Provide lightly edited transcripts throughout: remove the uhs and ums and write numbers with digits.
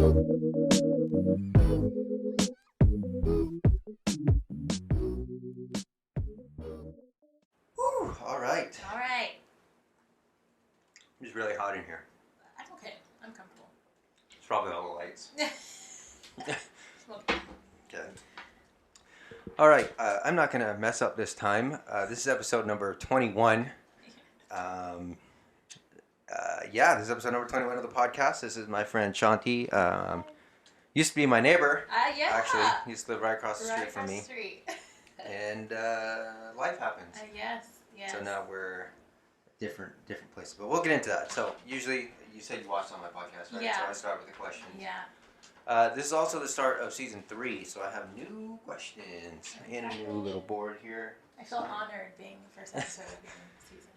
Whew, all right. All right. It's really hot in here. I'm okay. I'm comfortable. It's probably all the lights. Smoking. Okay. All right. I'm not going to mess up this time. This is episode number 21. This is episode number 21 of the podcast. This is my friend Shanti. Used to be my neighbor. Yeah. Actually, used to live right across the street from me. Street. And life happens. Yes. So now we're different places. But we'll get into that. So usually, you said you watched on my podcast, right? Yeah. So I start with the questions. Yeah. This is also the start of season 3, so I have new questions and a new little board here. I feel honored being the first episode of the season.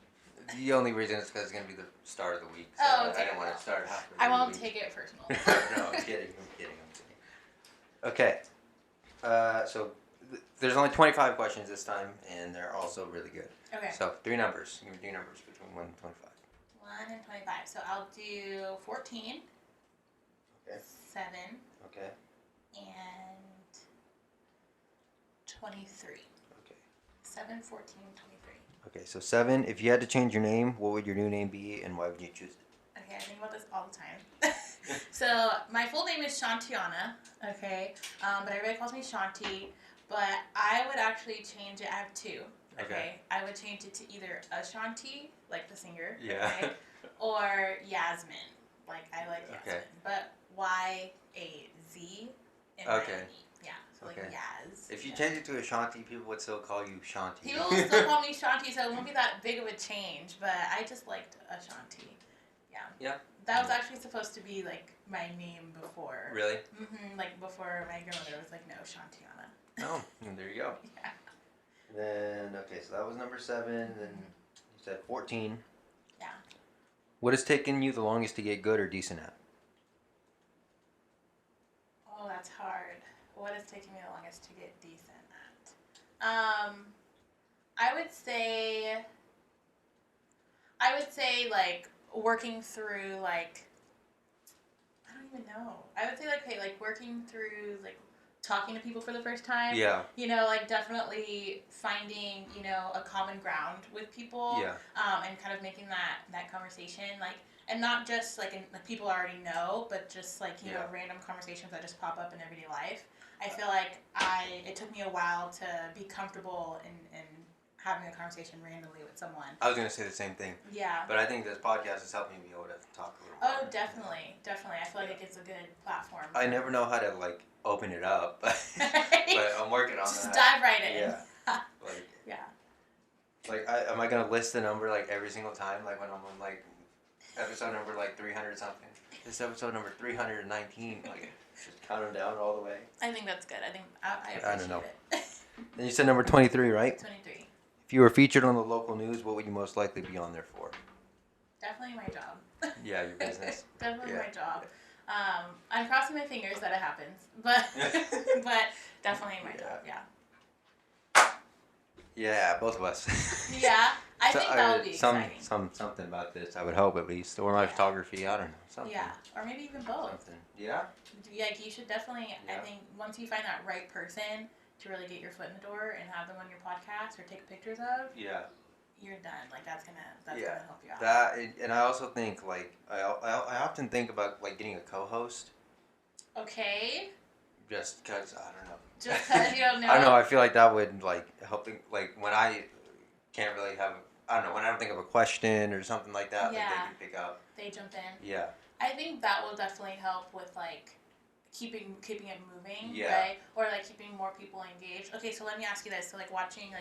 The only reason is because it's going to be the start of the week. So Oh, I okay. didn't want to start halfway. I won't through take it personal. No, I'm kidding. Okay. So there's only 25 questions this time, and they're also really good. Okay. So 3 numbers. Give me 3 numbers between 1 and 25. 1 and 25. So I'll do 14. Okay. 7. Okay. And 23. Okay. 7, 14, 23. Okay, so 7. If you had to change your name, what would your new name be, and why would you choose it? Okay, I think about this all the time. So my full name is Shantiana, okay? But everybody calls me Shanti. But I would actually change it. I have 2. Okay. I would change it to either Ashanti, like the singer, Yeah. okay, or Yasmin. Like I like Yasmin. Okay. But Y-A-Z in Okay. Miami. Yeah. So like Okay. Yaz. If you change it to Ashanti, people would still call you Shanti. People will still call me Shanti, so it won't be that big of a change. But I just liked Ashanti. Yeah. Yeah. That was actually supposed to be like my name before. Really? Like before my grandmother was like, no, Shantiana. Oh, there you go. Yeah. Then, okay, so that was number 7. Then you said 14. Yeah. What has taken you the longest to get good or decent at? Oh, that's hard. What has taken me the longest to get decent at? I would say like working through like, I don't even know. I would say like working through like talking to people for the first time. Yeah. You know, like definitely finding, a common ground with people. Yeah. And kind of making that conversation like, and not just like people already know, but just like, random conversations that just pop up in everyday life. I feel like it took me a while to be comfortable in having a conversation randomly with someone. I was going to say the same thing. Yeah. But I think this podcast has helped me be able to talk a little more. Oh, definitely. Definitely. I feel like it gets a good platform. I never know how to, like, open it up. But I'm working on just that. dive right in. Yeah. Like, am I going to list the number, like, every single time? Like, when I'm on, like, episode number, like, 300 something. This episode number 319. Like, just count them down all the way. I think that's good. I think I appreciate I don't know. it. Then you said number 23, right? 23. If you were featured on the local news, what would you most likely be on there for? Definitely my job. Yeah, your business. Definitely Yeah. my job. I'm crossing my fingers that it happens, but definitely my job. Yeah. Yeah, both of us. Yeah, I think that would be exciting. Something about this, I would hope at least, or my photography. I don't know. Something. Yeah, or maybe even both. Something. Yeah. Yeah, you should definitely. Yeah. I think once you find that right person to really get your foot in the door and have them on your podcast or take pictures of, Yeah. you're done. Like that's gonna help you out. That and I also think like I often think about like getting a co-host. Okay. Just because I don't know. Just because you don't know. I don't know. I feel like that would like help. Like when I can't really have. I don't know. When I don't think of a question or something like that, Yeah. like they can pick up. They jump in. Yeah. I think that will definitely help with like keeping it moving, Yeah. right? Or like keeping more people engaged. Okay, so let me ask you this: so like looking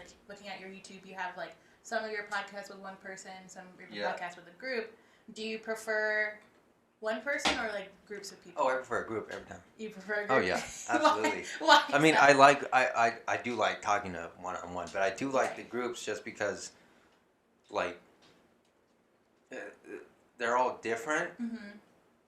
at your YouTube, you have like some of your podcasts with one person, some of your podcasts with a group. Do you prefer one person or like groups of people? Oh, I prefer a group every time. You prefer a group? Oh yeah, absolutely. Why I mean, that? I do like talking to one-on-one, but I do like Right. the groups just because, like, they're all different,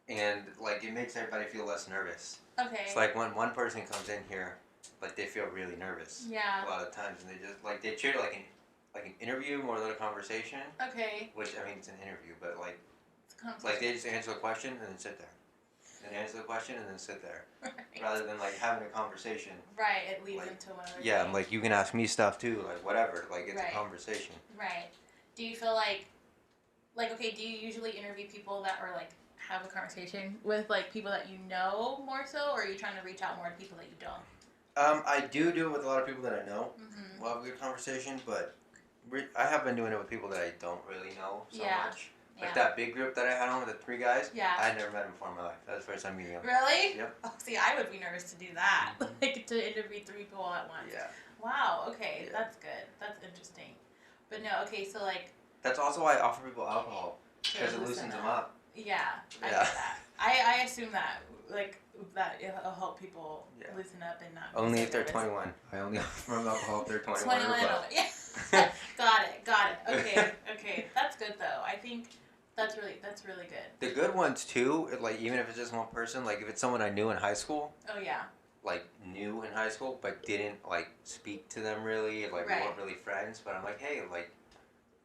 and like it makes everybody feel less nervous. Okay. It's like when one person comes in here, like they feel really nervous. Yeah. A lot of times, and they just like they treat it like an interview more than a conversation. Okay. Which I mean, it's an interview, but like It's a conversation. they just answer a question and then sit there, and answer the question and then sit there. Right. Rather than like having a conversation. Right, it leads like, into another yeah, thing. like you can ask me stuff too, like whatever, like it's Right. a conversation. Right. Do you feel like okay, do you usually interview people that are like have a conversation with like people that you know more so, or are you trying to reach out more to people that you don't? I do it with a lot of people that I know. Mm-hmm. We'll have a good conversation, but I have been doing it with people that I don't really know so much. Like that big group that I had on with the 3 guys. Yeah. I had never met them before in my life. That was the first time meeting them. Really? Yep. Oh, see, I would be nervous to do that. Like to interview 3 people at once. Yeah. Wow. Okay, Yeah. that's good. That's interesting. But no, okay, so like. That's also why I offer people alcohol because it loosens them up. Yeah, I get that. I assume that that it'll help people loosen up and not. Only if they're 21. I only offer them alcohol if they're 21. 21 and older. Yeah. Got it. Okay. That's good though. I think that's really good. The good ones too, like even if it's just one person, like if it's someone I knew in high school. Oh yeah. Like knew in high school, but didn't like speak to them really. Like we weren't really friends, but I'm like, hey, like.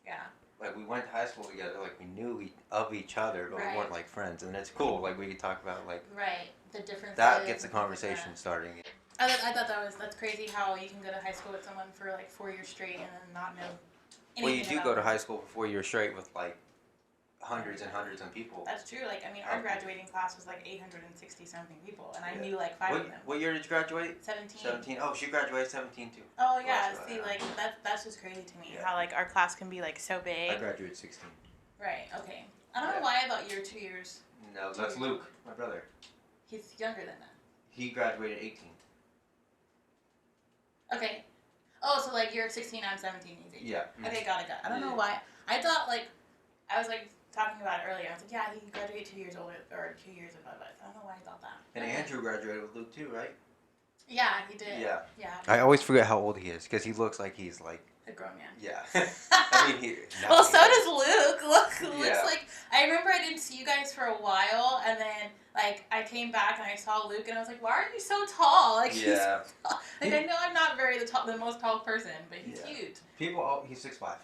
Yeah. Like we went to high school together, like we knew of each other, but we weren't like friends, and it's cool. Like we could talk about like the differences. That gets the conversation starting. I thought that's crazy how you can go to high school with someone for like 4 years straight and then not know anything. Well, you do go to high school for 4 years straight with like hundreds and hundreds of people. That's true. Like I mean, our graduating class was like 860 something people, and I knew like 5 of them. What year did you graduate? 17. 17. Oh, she graduated 17 too. Oh yeah. See, like that's just crazy to me. How like our class can be like so big. I graduated 16. Right. Okay. I don't know why I thought you were 2 years. No, that's Luke, my brother. He's younger than that. He graduated 18. Okay. Oh, so like you're 16, I'm 17, he's 18. Yeah. Okay, got it. I don't know why. I thought like, I was like talking about it earlier. I was like, yeah, he graduated 2 years older, or 2 years above us. I don't know why I thought that. And Andrew graduated with Luke too, right? Yeah, he did. Yeah. Yeah. I always forget how old he is because he looks like he's like a grown man. Yeah. I mean, well, so does Luke. Luke's like, I remember I didn't see you guys for a while, and then like I came back and I saw Luke, and I was like, why are you so tall? Like he's tall. Like I know I'm not the most tall person, but he's huge. He's 6'5".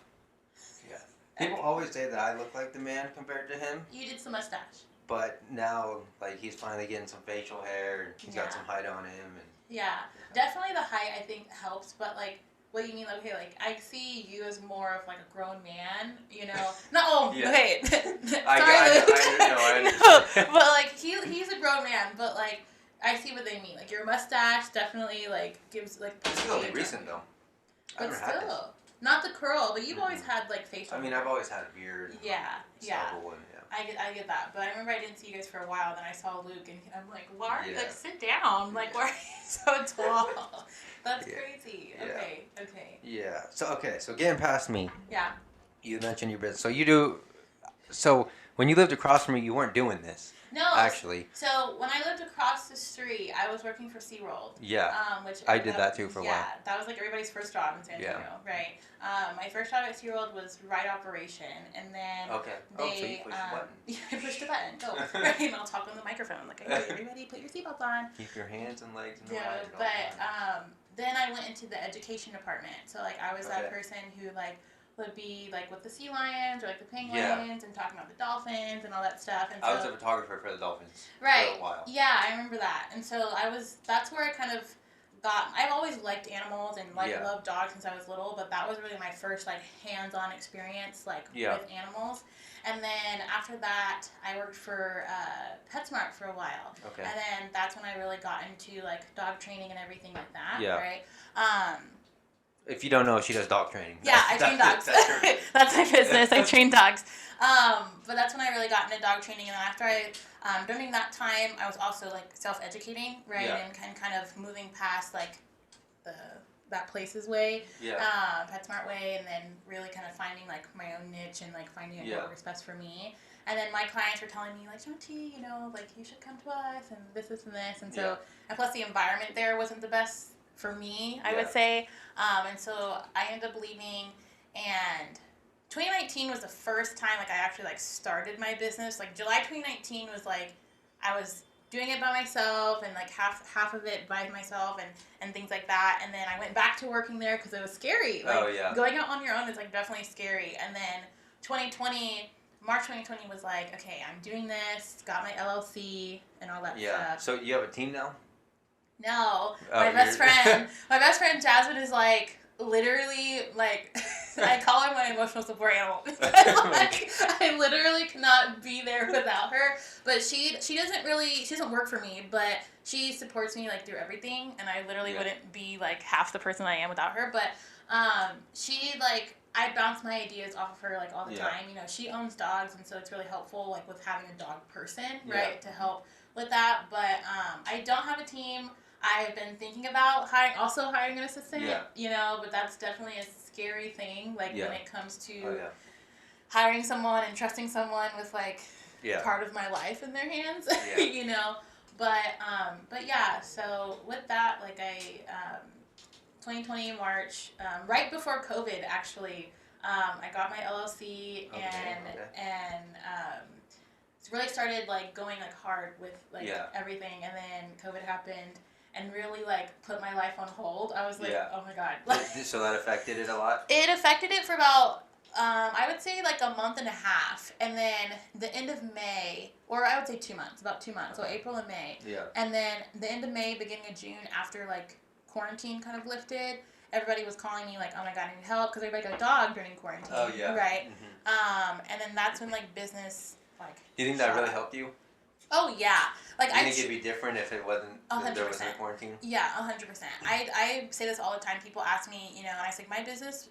Yeah. People always say that I look like the man compared to him. You did some mustache. But now, like, he's finally getting some facial hair, and he's got some height on him, and. Yeah, definitely the height I think helps, but like, what you mean? Okay, like I see you as more of like a grown man, you know? No, wait. Sorry, I understand. No, but like he's a grown man, but like I see what they mean. Like your mustache definitely like gives like. It's only recent though. But still, not the curl, but you've always had like facial. I mean, I've always had a beard. And, stubble and, I get that, but I remember I didn't see you guys for a while. Then I saw Luke, and I'm like, why are you like sit down? Like, why are you so tall? That's crazy. Okay. Yeah. So getting past me. Yeah. You mentioned your business, so you do. So when you lived across from me, you weren't doing this. No. Actually. So when I lived across the street, I was working for SeaWorld. Yeah. Which I did that too for a while. Yeah, that was like everybody's first job in San Antonio, right? My first job at SeaWorld was ride operation, and then they so you pushed the button. Yeah, I pushed the button. Go right, and I'll talk on the microphone like, "Okay, everybody, put your seatbelts on." Keep your hands and legs in the ride. But then I went into the education department. So like I was that person who like would be like with the sea lions or like the penguins and talking about the dolphins and all that stuff. And so, I was a photographer for the dolphins for a while. Yeah, I remember that. And so that's where I kind of got, I've always liked animals and loved dogs since I was little, but that was really my first like hands-on experience like with animals. And then after that, I worked for PetSmart for a while. Okay. And then that's when I really got into like dog training and everything like that. Yeah. Right. If you don't know, she does dog training. Yeah, I train dogs. That's my business. I train dogs. But that's when I really got into dog training. And then after during that time, I was also like self-educating, right? Yeah. And kind of moving past like that Places way, PetSmart way, and then really kind of finding like my own niche and like finding what works best for me. And then my clients were telling me like, Shanti, you know, like you should come to us and this and this. And so, and plus the environment there wasn't the best for me, I would say. And so I ended up leaving, and 2019 was the first time like I actually like started my business. Like July 2019 was like I was doing it by myself and like half of it by myself and things like that. And then I went back to working there because it was scary. Like going out on your own is like definitely scary. And then 2020 March 2020 was like, okay, I'm doing this, got my LLC and all that Yeah. stuff. So you have a team now? No, my best friend Jasmine is like literally like I call her my emotional support animal. Like, I literally cannot be there without her. But she doesn't work for me, but she supports me like through everything, and I literally wouldn't be like half the person I am without her. But she like I bounce my ideas off of her like all the time. You know, she owns dogs, and so it's really helpful like with having a dog person, right, to help with that. But I don't have a team. I've been thinking about hiring an assistant, you know, but that's definitely a scary thing, like when it comes to hiring someone and trusting someone with like part of my life in their hands, you know. But yeah, so with that, like 2020 March, right before COVID actually, I got my LLC and really started like going like hard with like everything, and then COVID happened. And really, like, put my life on hold. I was like, oh my god. So that affected it a lot? It affected it for about, I would say, like, a month and a half. And then the end of May, or I would say 2 months, about 2 months. Okay. So April and May. Yeah. And then the end of May, beginning of June, after, like, quarantine kind of lifted, everybody was calling me, like, oh my god, I need help. Because everybody got a dog during quarantine. Oh, yeah. Right? Mm-hmm. And then that's when, like, business, like... Do you think that really helped you? Oh, yeah. Like, I think it'd be different if it wasn't, if there wasn't a quarantine? Yeah, 100%. I say this all the time. People ask me, you know, and I say, my business,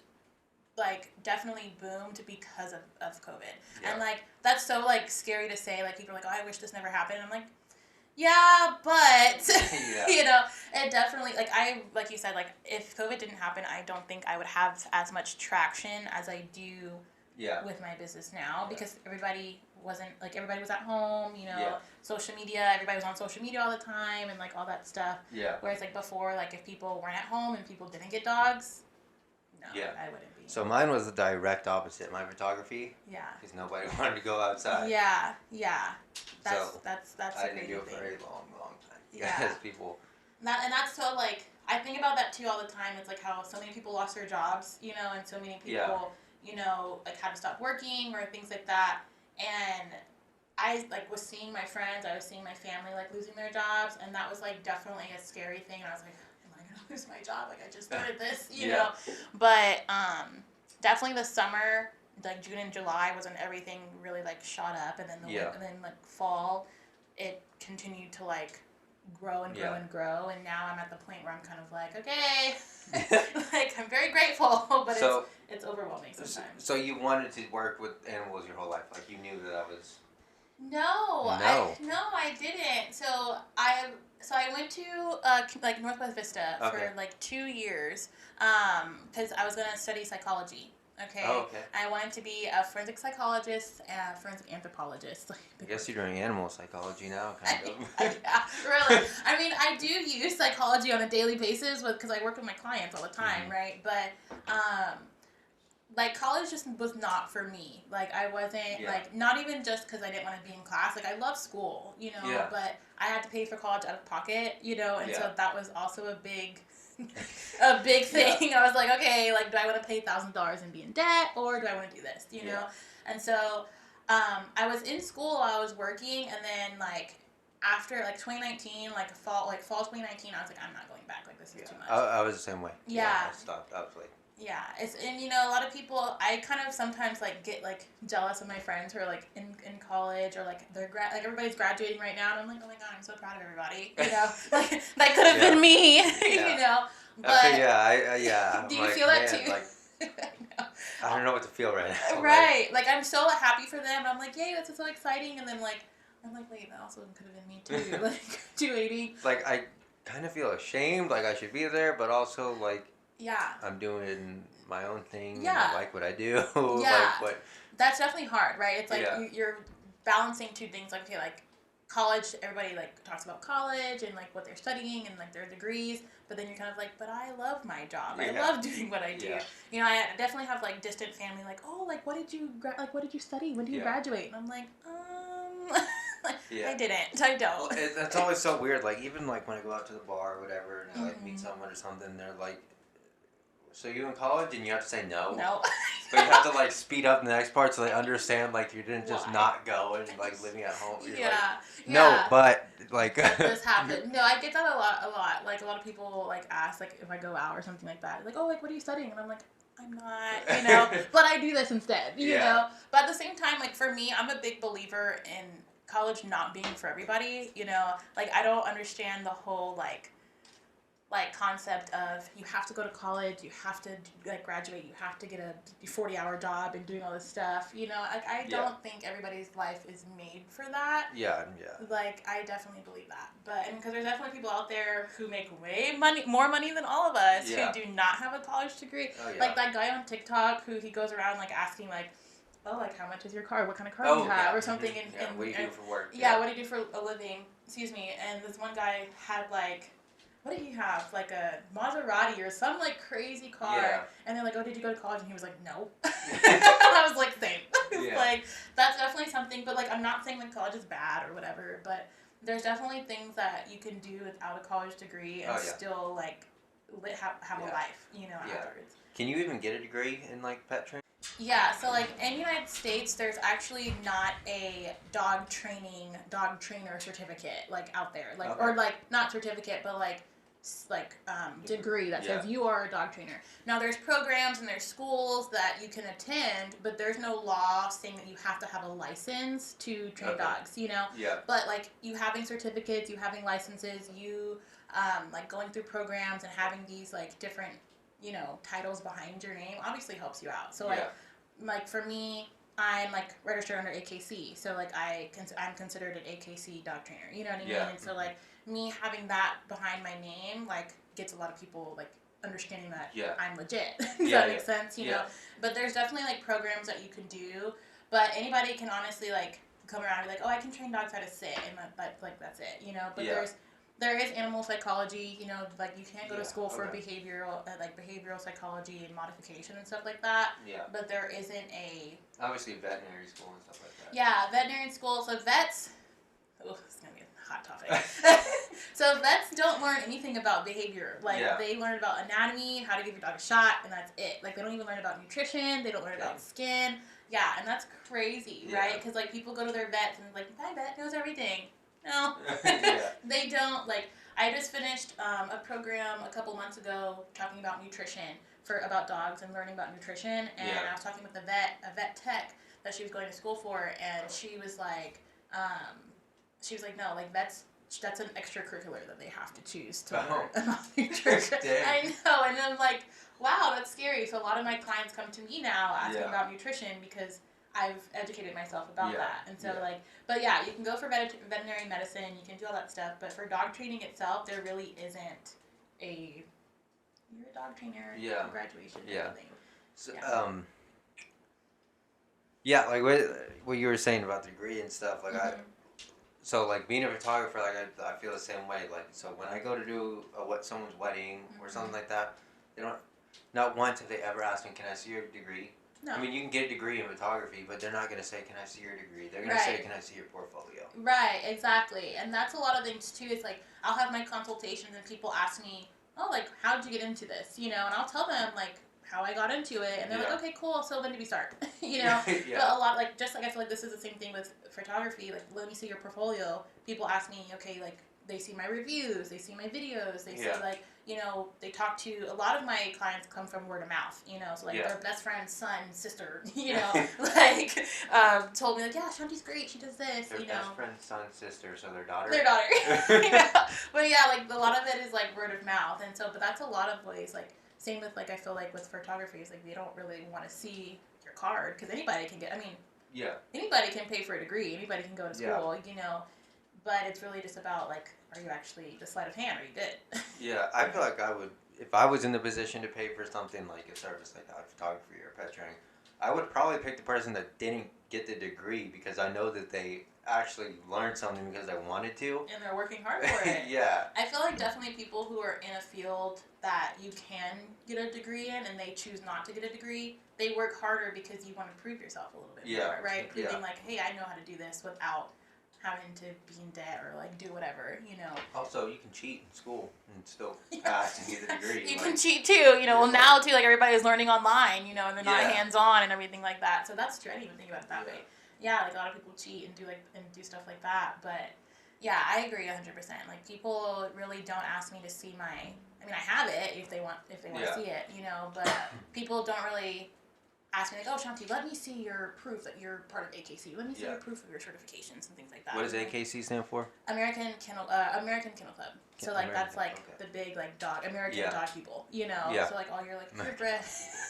like, definitely boomed because of COVID. Yeah. And, like, that's so, like, scary to say. Like, people are like, oh, I wish this never happened. And I'm like, yeah, but, you know, it definitely, like you said, like, if COVID didn't happen, I don't think I would have as much traction as I do with my business now, because everybody was at home, you know, social media, everybody was on social media all the time and like all that stuff. Yeah. Whereas like before, like if people weren't at home and people didn't get dogs, no, I wouldn't be. So mine was the direct opposite, my photography. Yeah. Because nobody wanted to go outside. Yeah, yeah. That's I didn't do it for a very long time. Yeah. Because people... And that's so like, I think about that too all the time. It's like how so many people lost their jobs, you know, and so many people, you know, like had to stop working or things like that. And I like was seeing my friends, I was seeing my family like losing their jobs, and that was like definitely a scary thing. And I was like, am I gonna lose my job? Like I just started this, you know. But definitely the summer, like June and July, was when everything really like shot up, and then and then like fall, it continued to like grow and grow and grow, and now I'm at the point where I'm kind of like, okay, like I'm very grateful, but it's overwhelming sometimes. So you wanted to work with animals your whole life, like you knew that was... No, I didn't. So I went to like Northwest Vista for like 2 years, because I was gonna study psychology. Okay. Oh, okay. I wanted to be a forensic psychologist and a forensic anthropologist. I guess you're doing animal psychology now, kind of. Yeah, really. I mean, I do use psychology on a daily basis because I work with my clients all the time, right? But, like, college just was not for me. Like, I wasn't, like, not even just because I didn't want to be in class. Like, I love school, you know, but I had to pay for college out of pocket, you know, and so that was also a big thing. I was like, okay, like, do I want to pay $1,000 and be in debt, or do I want to do this, you know? And so, I was in school, I was working, and then, like, after, like, 2019, like, fall 2019, I was like, I'm not going back, like, this is too much. I was the same way. Yeah. I stopped, I was like... Yeah, and you know, a lot of people, I kind of sometimes like get like jealous of my friends who are like in college, or like they're like everybody's graduating right now, and I'm like, oh my god, I'm so proud of everybody, you know, like that could have been me, you know. But do you feel that too? Like, I don't know what to feel right now. Right, like I'm so happy for them. I'm like, yay, that's so exciting, and then like I'm like, wait, that also could have been me too, like 280. Like I kind of feel ashamed, like I should be there, but also like. Yeah. I'm doing my own thing. Yeah. And I like what I do. Yeah. That's definitely hard, right? It's like you're balancing two things. Like, okay, like college, everybody like talks about college and like what they're studying and like their degrees. But then you're kind of like, but I love my job. I love doing what I do. Yeah. You know, I definitely have like distant family like, oh, like what did you study? When did you graduate? And I'm like, I didn't. I don't. Well, that's always so weird. Like even like when I go out to the bar or whatever and I like meet someone or something, they're like, So you in college and you have to say no? No. But you have to like speed up the next part so they understand like you didn't just Why? not go and like living at home. You're Yeah. like, no, but like. But this happened. No, I get that a lot. Like a lot of people like ask like if I go out or something like that. Like, oh, like what are you studying? And I'm like, I'm not, but I do this instead, you know. But at the same time, like for me, I'm a big believer in college not being for everybody, you know. Like I don't understand the whole like concept of you have to go to college, you have to like graduate, you have to get a 40-hour job and doing all this stuff, you know. Like I don't think everybody's life is made for that. Yeah. Like I definitely believe that, but because there's definitely people out there who make more money than all of us who do not have a college degree. Oh, yeah. Like that guy on TikTok who he goes around like asking like, oh, like how much is your car? What kind of car do you have? Or something. And what do you do for work? Yeah, what do you do for a living? Excuse me. And this one guy had like, what did he have? Like a Maserati or some like crazy car. Yeah. And they're like, oh, did you go to college? And he was like, no. I was like, same. Like, that's definitely something. But like, I'm not saying that college is bad or whatever. But there's definitely things that you can do without a college degree and still like have a life, you know, afterwards. Can you even get a degree in like pet training? Yeah, so like in the United States, there's actually not a dog trainer certificate like out there, like or like not certificate, but like degree that says you are a dog trainer. Now there's programs and there's schools that you can attend, but there's no law saying that you have to have a license to train dogs, you know? Yeah. But like you having certificates, you having licenses, you like going through programs and having these like different, you know, titles behind your name obviously helps you out. So like for me, I'm like registered under AKC, so like I'm considered an AKC dog trainer. You know what I mean? And so like me having that behind my name like gets a lot of people like understanding that I'm legit. Does that make sense? You know? But there's definitely like programs that you can do, but anybody can honestly like come around and be like, oh, I can train dogs how to sit, and that's it. You know? But there is animal psychology, you know, like you can't go to school for behavioral psychology and modification and stuff like that. Yeah. But there isn't obviously veterinary school and stuff like that. Yeah, veterinary school. So vets, this is gonna be a hot topic. So vets don't learn anything about behavior. Like they learn about anatomy, how to give your dog a shot, and that's it. Like they don't even learn about nutrition. They don't learn about skin. Yeah, and that's crazy, right? Because like people go to their vets and like, my vet knows everything. No, they don't. Like, I just finished a program a couple months ago talking about nutrition about dogs and learning about nutrition. And I was talking with a vet tech that she was going to school for, and she was like, no, like that's an extracurricular that they have to choose to learn about nutrition. I know, and I'm like, wow, that's scary. So a lot of my clients come to me now asking about nutrition because I've educated myself about that. And so like, but yeah, you can go for veterinary medicine, you can do all that stuff, but for dog training itself, there really isn't you're a dog trainer graduation or something. So, like what you were saying about the degree and stuff, like so like being a photographer, like I feel the same way. Like, so when I go to do someone's wedding or something like that, they don't, not once have they ever asked me, can I see your degree? No. I mean, you can get a degree in photography, but they're not going to say, can I see your degree? They're going to say, can I see your portfolio? Right, exactly. And that's a lot of things, too. It's like, I'll have my consultations and people ask me, oh, like, how'd you get into this? You know, and I'll tell them, like, how I got into it. And they're like, okay, cool, so when did we start? You know? But a lot, like, just like I feel like this is the same thing with photography. Like, let me see your portfolio. People ask me, okay, like, they see my reviews, they see my videos, they see, like, you know, they talk to, a lot of my clients come from word of mouth, you know, so, like, their best friend's son, sister, you know, like, told me, like, yeah, Shanti's great, she does this, their you know. Their best friend's son, sister, so their daughter. Their daughter, you know. But, yeah, like, a lot of it is, like, word of mouth, and so, but that's a lot of ways, like, same with, like, I feel like with photography, is, like, they don't really want to see your card, because anybody can get, I mean, anybody can pay for a degree, anybody can go to school, you know, but it's really just about, like, are you actually the sleight of hand? Are you good? Yeah, I feel like I would, if I was in the position to pay for something like a service like that, photography or pet training, I would probably pick the person that didn't get the degree because I know that they actually learned something because they wanted to. And they're working hard for it. I feel like definitely people who are in a field that you can get a degree in and they choose not to get a degree, they work harder because you want to prove yourself a little bit more, right? Proving like, hey, I know how to do this without having to be in debt or like do whatever, you know. Also, you can cheat in school and still pass and get a degree. You like, can cheat too, you know. Well, now too, like everybody's learning online, you know, and they're not hands on and everything like that. So that's true. I didn't even think about it that way. Yeah, like a lot of people cheat and do stuff like that, but yeah, I agree 100%. Like people really don't ask me to see my. I mean, I have it if they want to see it, you know. But people don't really ask me like, oh, Shanti, let me see your proof that you're part of AKC. Let me see your proof of your certifications and things like that. What does AKC stand for? American Kennel Club. So like that's like the big like American dog people, you know. So like all your like purebred.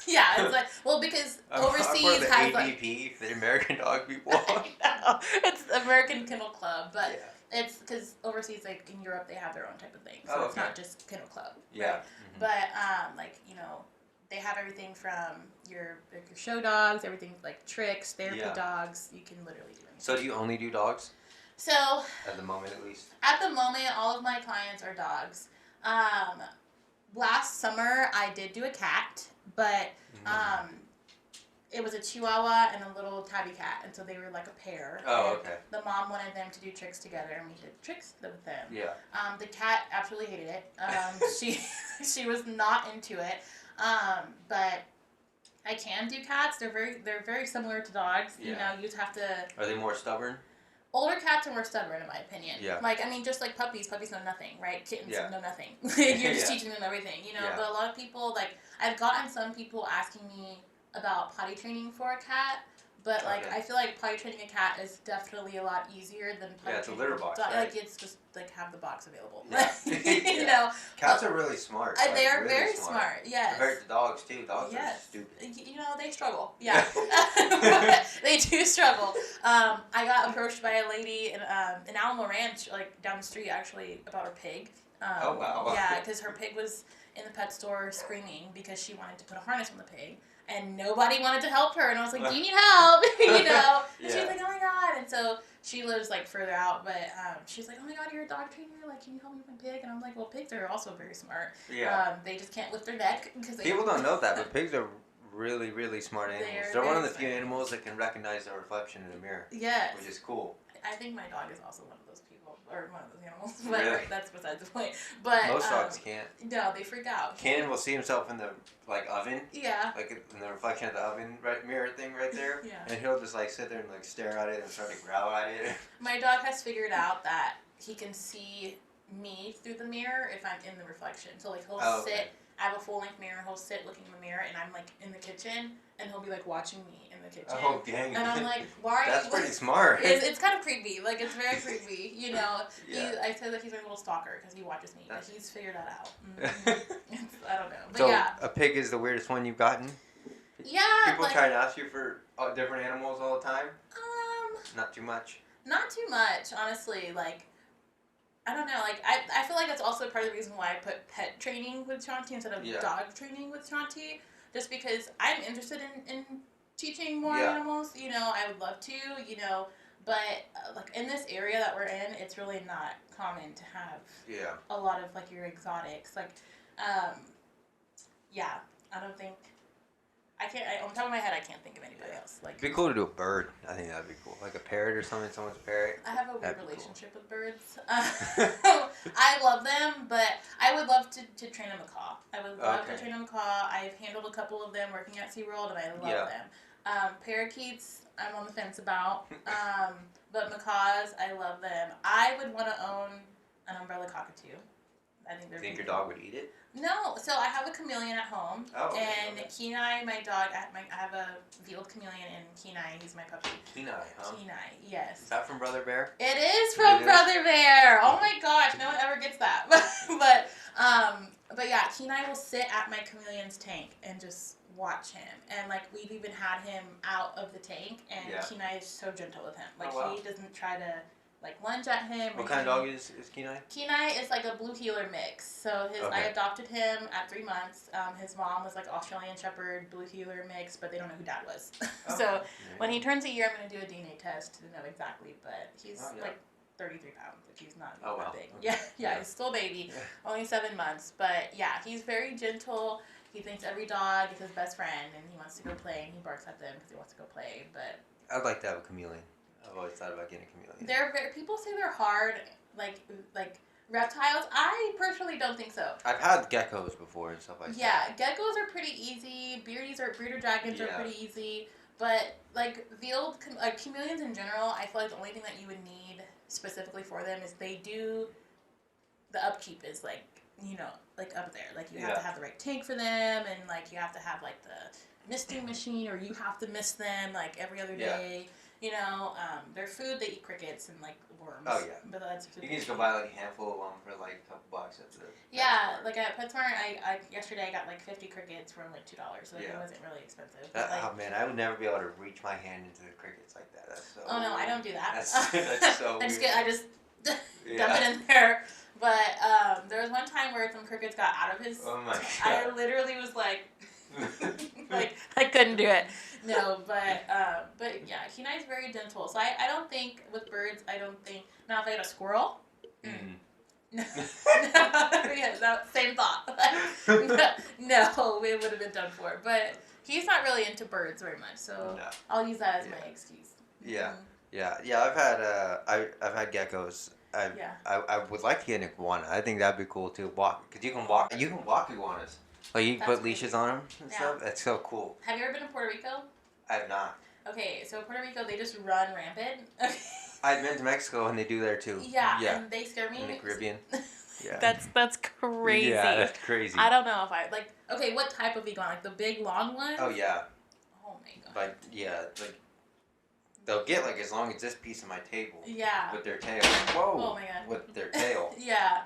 Yeah, it's like because overseas the has ADP, the American Dog People. I know. It's American Kennel Club, but it's because overseas, like in Europe, they have their own type of thing, so it's not just Kennel Club. Yeah. Right? Mm-hmm. But like you know, they have everything from your show dogs, everything like tricks, therapy dogs. You can literally do anything. So do you only do dogs? So at the moment, at least. At the moment, all of my clients are dogs. Last summer, I did do a cat, but it was a Chihuahua and a little tabby cat, and so they were like a pair. Oh, okay. The mom wanted them to do tricks together, and we did tricks with them. Yeah. The cat absolutely hated it. She was not into it. But I can do cats. They're very similar to dogs. Yeah. You know, you just have to. Are they more stubborn? Older cats are more stubborn, in my opinion. Yeah. Like, I mean, just like puppies know nothing, right? Kittens know nothing. You're just teaching them everything, you know? Yeah. But a lot of people, like, I've gotten some people asking me about potty training for a cat, but, like, I feel like potty training a cat is definitely a lot easier than potty training. It's a litter box, right? Like, it's just, like, have the box available. Yeah. You know? Cats are really smart. They are really very smart, yes. Compared to dogs, too. Dogs are stupid. You know, they struggle. Yeah. They do struggle. I got approached by a lady in Alamo Ranch, like, down the street, actually, about her pig. Oh, wow. Yeah, because her pig was in the pet store screaming because she wanted to put a harness on the pig. And nobody wanted to help her. And I was like, do you need help? You know? And she was like, oh, my God. And so she lives, like, further out. But she's like, oh, my God, you're a dog trainer? Like, can you help me with my pig? And I'm like, well, pigs are also very smart. Yeah. They just can't lift their neck. People don't know that, but pigs are really, really smart animals. They're one of the few animals that can recognize their reflection in the mirror. Yes. Which is cool. I think my dog is also one of those people, or one of those animals. But really? That's besides the point. But most dogs can't. No, they freak out. Ken will see himself in the oven. Yeah. Like in the reflection of the oven mirror thing right there. Yeah. And he'll just like sit there and like stare at it and start to growl at it. My dog has figured out that he can see me through the mirror if I'm in the reflection. So like he'll sit. I have a full-length mirror. He'll sit looking in the mirror, and I'm like in the kitchen, and he'll be like watching me in the kitchen. Oh, dang! And I'm like, why? That's pretty smart. It's kind of creepy. Like it's very creepy. You know. Yeah. I say that he's a little stalker because he watches me, but he's figured that out. I don't know, but so, a pig is the weirdest one you've gotten? Yeah. People try to ask you for different animals all the time. Not too much. Not too much, honestly. Like. I don't know, like, I feel like that's also part of the reason why I put pet training with Shanti instead of dog training with Shanti, just because I'm interested in teaching more animals, you know, I would love to, you know, but, like, in this area that we're in, it's really not common to have a lot of, like, your exotics, like, I don't think, on top of my head, I can't think of anybody else. Like, it'd be cool to do a bird. I think that'd be cool. Like a parrot or something, someone's a parrot. I have a weird relationship with birds. I love them, but I would love to train a macaw. I would love to train a macaw. I've handled a couple of them working at SeaWorld, and I love them. Parakeets, I'm on the fence about. But macaws, I love them. I would want to own an umbrella cockatoo. I think they're your dog would eat it? No, so I have a chameleon at home, and Kenai, my dog, I have a veiled chameleon, and Kenai, he's my puppy. Kenai, huh? Kenai, yes. Is that from Brother Bear? It is from Brother Bear. Oh my gosh, no one ever gets that. But yeah, Kenai will sit at my chameleon's tank and just watch him, and like we've even had him out of the tank, and Kenai is so gentle with him. Like he doesn't try to like lunge at him. What kind of dog is Kenai? Kenai is like a blue heeler mix. So I adopted him at 3 months. His mom was like Australian Shepherd, blue heeler mix, but they don't know who dad was. So when he turns a year, I'm going to do a DNA test to know exactly. But he's like 33 pounds. Like he's not that big. Okay. Yeah, he's still a baby. Only 7 months. But yeah, he's very gentle. He thinks every dog is his best friend, and he wants to go play, and he barks at them because he wants to go play. But I'd like to have a chameleon. I've always thought about getting a chameleon. People say they're hard, like reptiles. I personally don't think so. I've had geckos before and stuff like that. Yeah, geckos are pretty easy. Bearded dragons are pretty easy. But like chameleons in general, I feel like the only thing that you would need specifically for them is the upkeep is like up there. Like you have to have the right tank for them, and like you have to have like the misting machine, or you have to mist them like every other day. Their food, they eat crickets and like worms. Oh yeah. But that's you can just go buy like a handful of them for like a couple bucks at the like at PetSmart, I yesterday I got like 50 crickets for like $2, so it wasn't really expensive. But, oh man, I would never be able to reach my hand into the crickets like that. That's so. Oh no, I don't do that. That's so. I just dump it in there. But there was one time where some crickets got out of his. Oh my god. I literally was like. Like I couldn't do it. No, but yeah, Kenai's very gentle. So I don't think with birds. Now if I get a squirrel. No, same thought. No, it would have been done for. But he's not really into birds very much, so I'll use that as my excuse. Yeah, I've had geckos. I would like to get an iguana. I think that'd be cool too. Because you can walk iguanas. Like you can put leashes on them and stuff. That's so cool. Have you ever been to Puerto Rico? I have not. Okay, so Puerto Rico, they just run rampant. I've been to Mexico and they do there too. Yeah. And they scare me. In the Caribbean. Yeah. That's crazy. Yeah, that's crazy. I don't know if I like. Okay, what type of iguana? Like the big long ones? Oh yeah. Oh my god. Like they'll get like as long as this piece of my table. Yeah. With their tail. Whoa. Oh my god. With their tail. Yeah.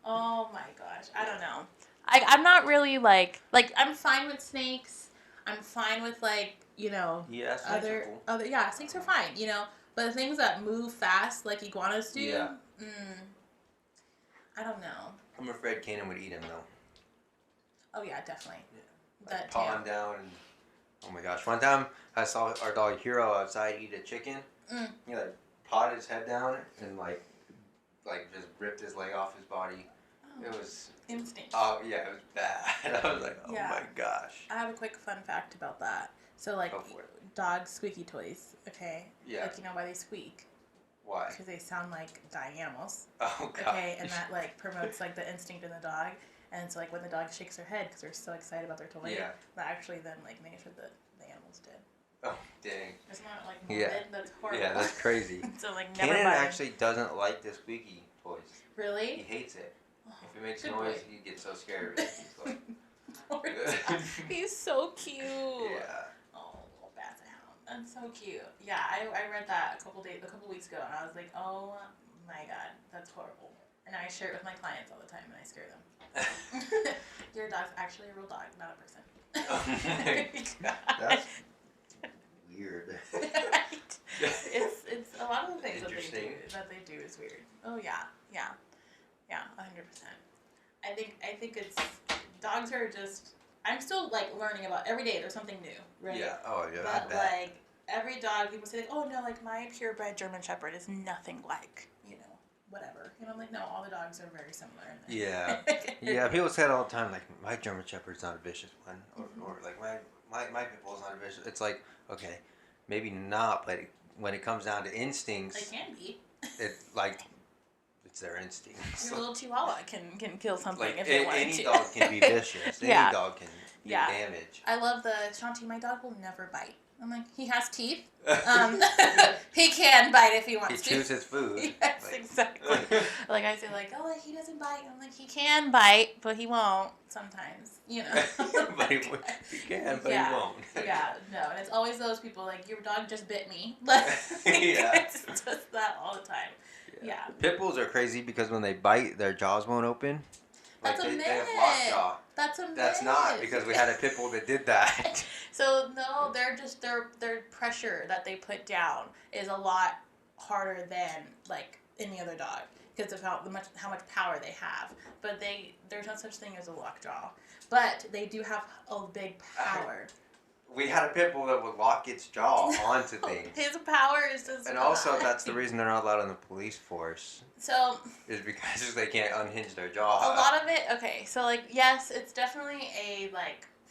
Oh my gosh. I don't know. I'm not really like I'm fine with snakes. I'm fine with Yeah, snakes are cool. Snakes are fine, but the things that move fast like iguanas do, I don't know. I'm afraid Kanan would eat him though. Oh yeah, definitely. Yeah. Like, paw him down and oh my gosh. One time I saw our dog Hero outside eat a chicken. He like pawed his head down and like just ripped his leg off his body. It was instinct. Oh yeah, it was bad. I was like, oh my gosh. I have a quick fun fact about that. So dog squeaky toys. Okay. Yeah. Like why they squeak? Why? Because they sound like dying animals. Oh god. Okay, and that promotes the instinct in the dog, and so when the dog shakes their head because they're so excited about their toy, that actually then makes sure that the animal's dead. Oh dang. It's not morbid. That's horrible. Yeah, that's crazy. So never Kanan mind. actually doesn't like the squeaky toys. Really? He hates it. If it makes Good noise, boy. he gets so scared. He's like, he's so cute. Yeah. Oh, little basset hound. That's so cute. Yeah, I read that a couple weeks ago, and I was like, oh my god, that's horrible. And I share it with my clients all the time, and I scare them. Your dog's actually a real dog, not a person. Oh my god. That's weird. Right. It's a lot of the things that they do is weird. Oh yeah. 100%. I think it's dogs are just. I'm still learning about every day. There's something new, right? Yeah. Oh yeah. But every dog, people say oh no, my purebred German Shepherd is nothing like whatever. And I'm like, no, all the dogs are very similar. Yeah. Yeah. People say it all the time, my German Shepherd's not a vicious one, or my pit bull's not a vicious. It's like, okay, maybe not, but when it comes down to instincts, they can be. It's their instincts. Your little Chihuahua can kill something if they want to. Any dog can be vicious. Any dog can do damage. I love the Shanti. My dog will never bite. I'm like, he has teeth. He can bite if he wants to. He chews food. Yes, exactly. I say he doesn't bite. I'm like, he can bite, but he won't sometimes. But he can, but he won't. Yeah, no, and it's always those people your dog just bit me. It's just that all the time. Yeah. Pit bulls are crazy because when they bite, their jaws won't open. That's a myth. They have lockjaw. That's a myth. That's not, because we had a pit bull that did that. So no, they're just their pressure that they put down is a lot harder than any other dog because of how much power they have. But there's no such thing as a lockjaw. But they do have a big power. We had a pit bull that would lock its jaw onto things. His power is just. And also, that's the reason they're not allowed in the police force. So. Is because they can't unhinge their jaw. A lot of it, okay. So yes, it's definitely a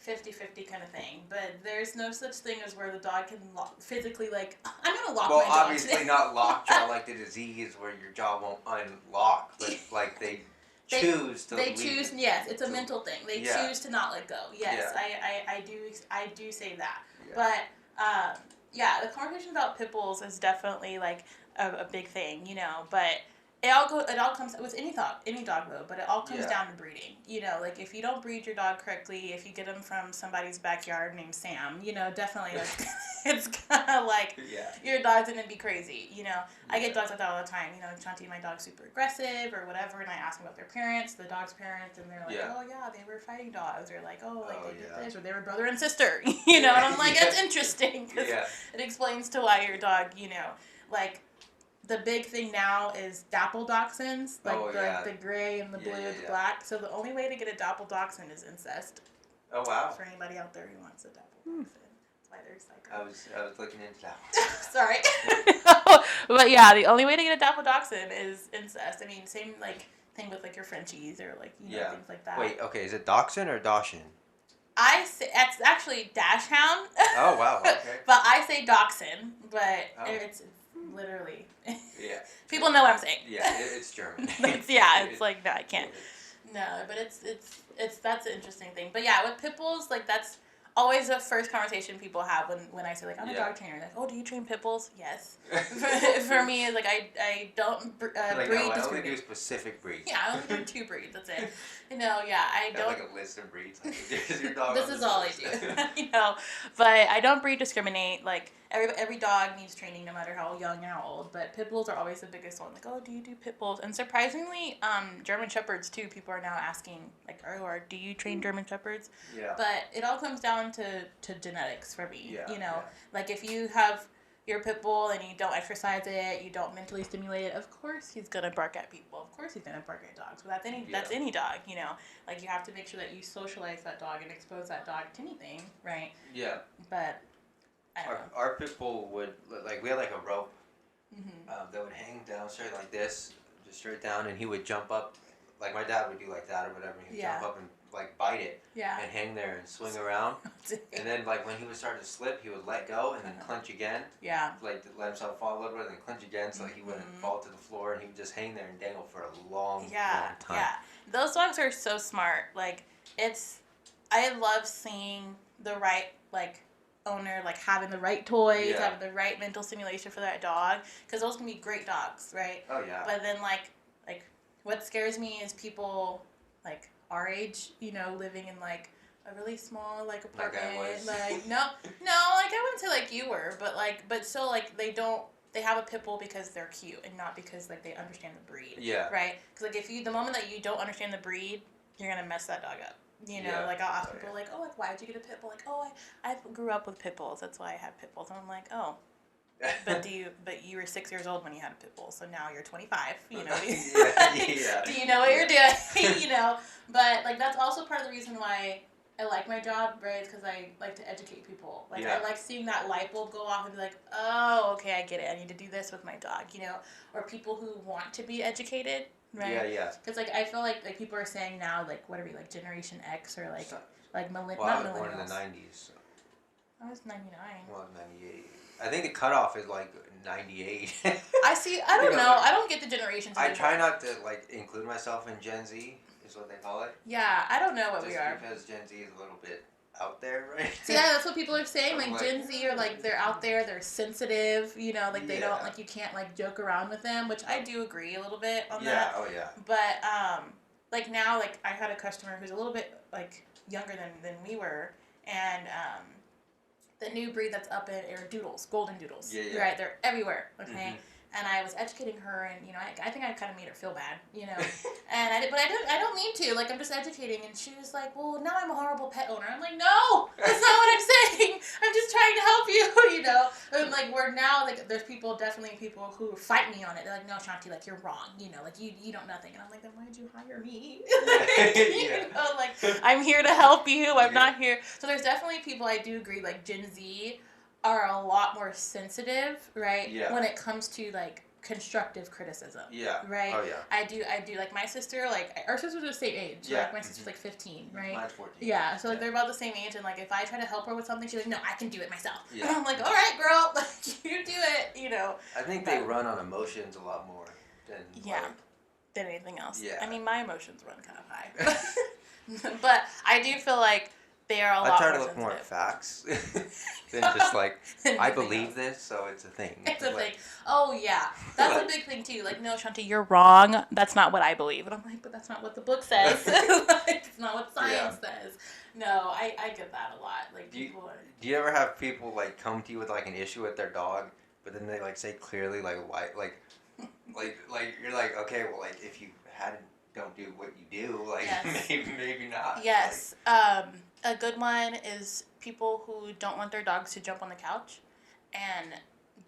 50-50 kind of thing, but there's no such thing as where the dog can physically, like, I'm gonna lock well, my jaw obviously today. not lockjaw like the disease where your jaw won't unlock, but like they choose to leave choose, it yes, it's a mental thing. They choose to not let go. Yes, I do say that. Yeah. But the conversation about pit bulls is definitely like a big thing, you know, but it all comes with any dog though, but it all comes down to breeding. You know, like if you don't breed your dog correctly, if you get him from somebody's backyard named Sam, you know, definitely like, it's gonna like your dog's gonna be crazy. You know, I get dogs like that all the time. You know, Shanti, my dog's super aggressive or whatever, and I ask them about their parents, the dog's parents, and they're like, oh yeah, they were fighting dogs, or like they did this, or they were brother and sister. You know, and I'm like, that's interesting because it explains to why your dog, you know, like. The big thing now is dapple dachshunds, like the gray and the blue and the black. So the only way to get a dapple dachshund is incest. Oh wow! For anybody out there who wants a dapple dachshund, that's why there's like. I was looking into that. Sorry, but yeah, the only way to get a dapple dachshund is incest. I mean, same like thing with like your Frenchies or like you know things like that. Wait, okay, is it dachshund or dachshund? I say it's actually dachshund. Oh wow! Okay. But I say dachshund, but it's literally. Yeah. People know what I'm saying. Yeah, it's German. It's like no, I can't. No, but it's that's an interesting thing. But yeah, with pit bulls, like that's always the first conversation people have when I say like I'm a dog trainer. Like, oh, do you train pit bulls? Yes. for me, it's like I don't breed. I only do specific breeds. Yeah, I only do 2 breeds. That's it. You know, I don't. Like a list of breeds. Like, here's your dog. This is all I do. You know, but I don't breed discriminate. Like every dog needs training, no matter how young and how old. But pit bulls are always the biggest one. Like, oh, do you do pit bulls? And surprisingly, German shepherds too. People are now asking like, oh, do you train German shepherds? Yeah. But it all comes down to genetics for me. Yeah. You know, like if you have your pit bull and you don't exercise it, you don't mentally stimulate it, of course he's gonna bark at people. Of course he's gonna bark at dogs. But that's any dog, you know. Like you have to make sure that you socialize that dog and expose that dog to anything, right? Yeah. But I don't know. Our pit bull would we had like a rope that would hang down straight like this, just straight down, and he would jump up. Like my dad would do like that or whatever. He would jump up and like bite it and hang there and swing around. And then like when he would start to slip, he would let go and then clench again. Yeah. Like let himself fall a little bit and then clench again so he wouldn't fall to the floor, and he would just hang there and dangle for a long time. Yeah. Those dogs are so smart. Like I love seeing the right like owner like having the right toys, having the right mental stimulation for that dog, because those can be great dogs, right? Oh yeah. But then like what scares me is people like our age, you know, living in like a really small like apartment. Like no, like I wouldn't say like you were, but still like they have a pit bull because they're cute and not because like they understand the breed. Yeah. Right? Because like the moment that you don't understand the breed, you're gonna mess that dog up. You know, like I'll ask people like, oh, like why did you get a pit bull? Like, oh, I grew up with pit bulls. That's why I had pit bulls. And I'm like, oh. But you were 6 years old when you had a pit bull, so now you're 25. You know, do you know what you're doing? You know, but like that's also part of the reason why I like my job, right? It's because I like to educate people. Like I like seeing that light bulb go off and be like, oh, okay, I get it. I need to do this with my dog. You know, or people who want to be educated, right? Yeah. Because like I feel like people are saying now like what are we like Generation X or like millennials? Well, I was born in the 90s. So. I was 99. Well, 98. I think the cutoff is like 98. I see. I don't know. I don't get the generations. I try not to like include myself in Gen Z, is what they call it. Yeah, I don't know what we are. Because Gen Z is a little bit out there, right? See, yeah, that's what people are saying. Like Gen Z are like they're out there. They're sensitive. You know, like they don't like you can't like joke around with them, which I do agree a little bit on that. Oh yeah. But like now, like I had a customer who's a little bit like younger than we were, and the new breed that's up in are doodles, golden doodles. Yeah. Right, they're everywhere. Okay. Mm-hmm. And I was educating her, and you know, I think I kind of made her feel bad, you know, and I don't mean to. Like I'm just educating, and she was like, "Well, now I'm a horrible pet owner." I'm like, "No, that's not what I'm saying. I'm just trying to help you, you know." And like we're now like there's definitely people who fight me on it. They're like, "No, Shanti, like you're wrong, you know, like you don't nothing." And I'm like, "Then why did you hire me?" You know, like I'm here to help you. I'm not here. So there's definitely people I do agree like Gen Z are a lot more sensitive, right? Yeah. When it comes to like constructive criticism. Yeah. Right? Oh, yeah. I do. Like, my sister, like, our sisters are the same age. So, Yeah. like, my sister's, like, 15, right? Mine's 14. Yeah, so, like, they're about the same age, and, like, if I try to help her with something, she's like, no, I can do it myself. Yeah. And I'm like, all right, girl, like, you do it, you know. I think they run on emotions a lot more than, than anything else. Yeah. I mean, my emotions run kind of high. But I do feel like they are a lot more I try to look sensitive. more at facts than just like, I believe this, so it's a thing. It's a thing. Oh, yeah. That's a big thing, too. Like, no, Shanti, you're wrong. That's not what I believe. And I'm like, but that's not what the book says. Like, it's not what science says. No, I get that a lot. Like, do you ever have people, like, come to you with, like, an issue with their dog, but then they, like, say clearly, like, why, like, you're like, okay, well, like, if you don't do what you do, like, yes. maybe not. Yes. A good one is people who don't want their dogs to jump on the couch, and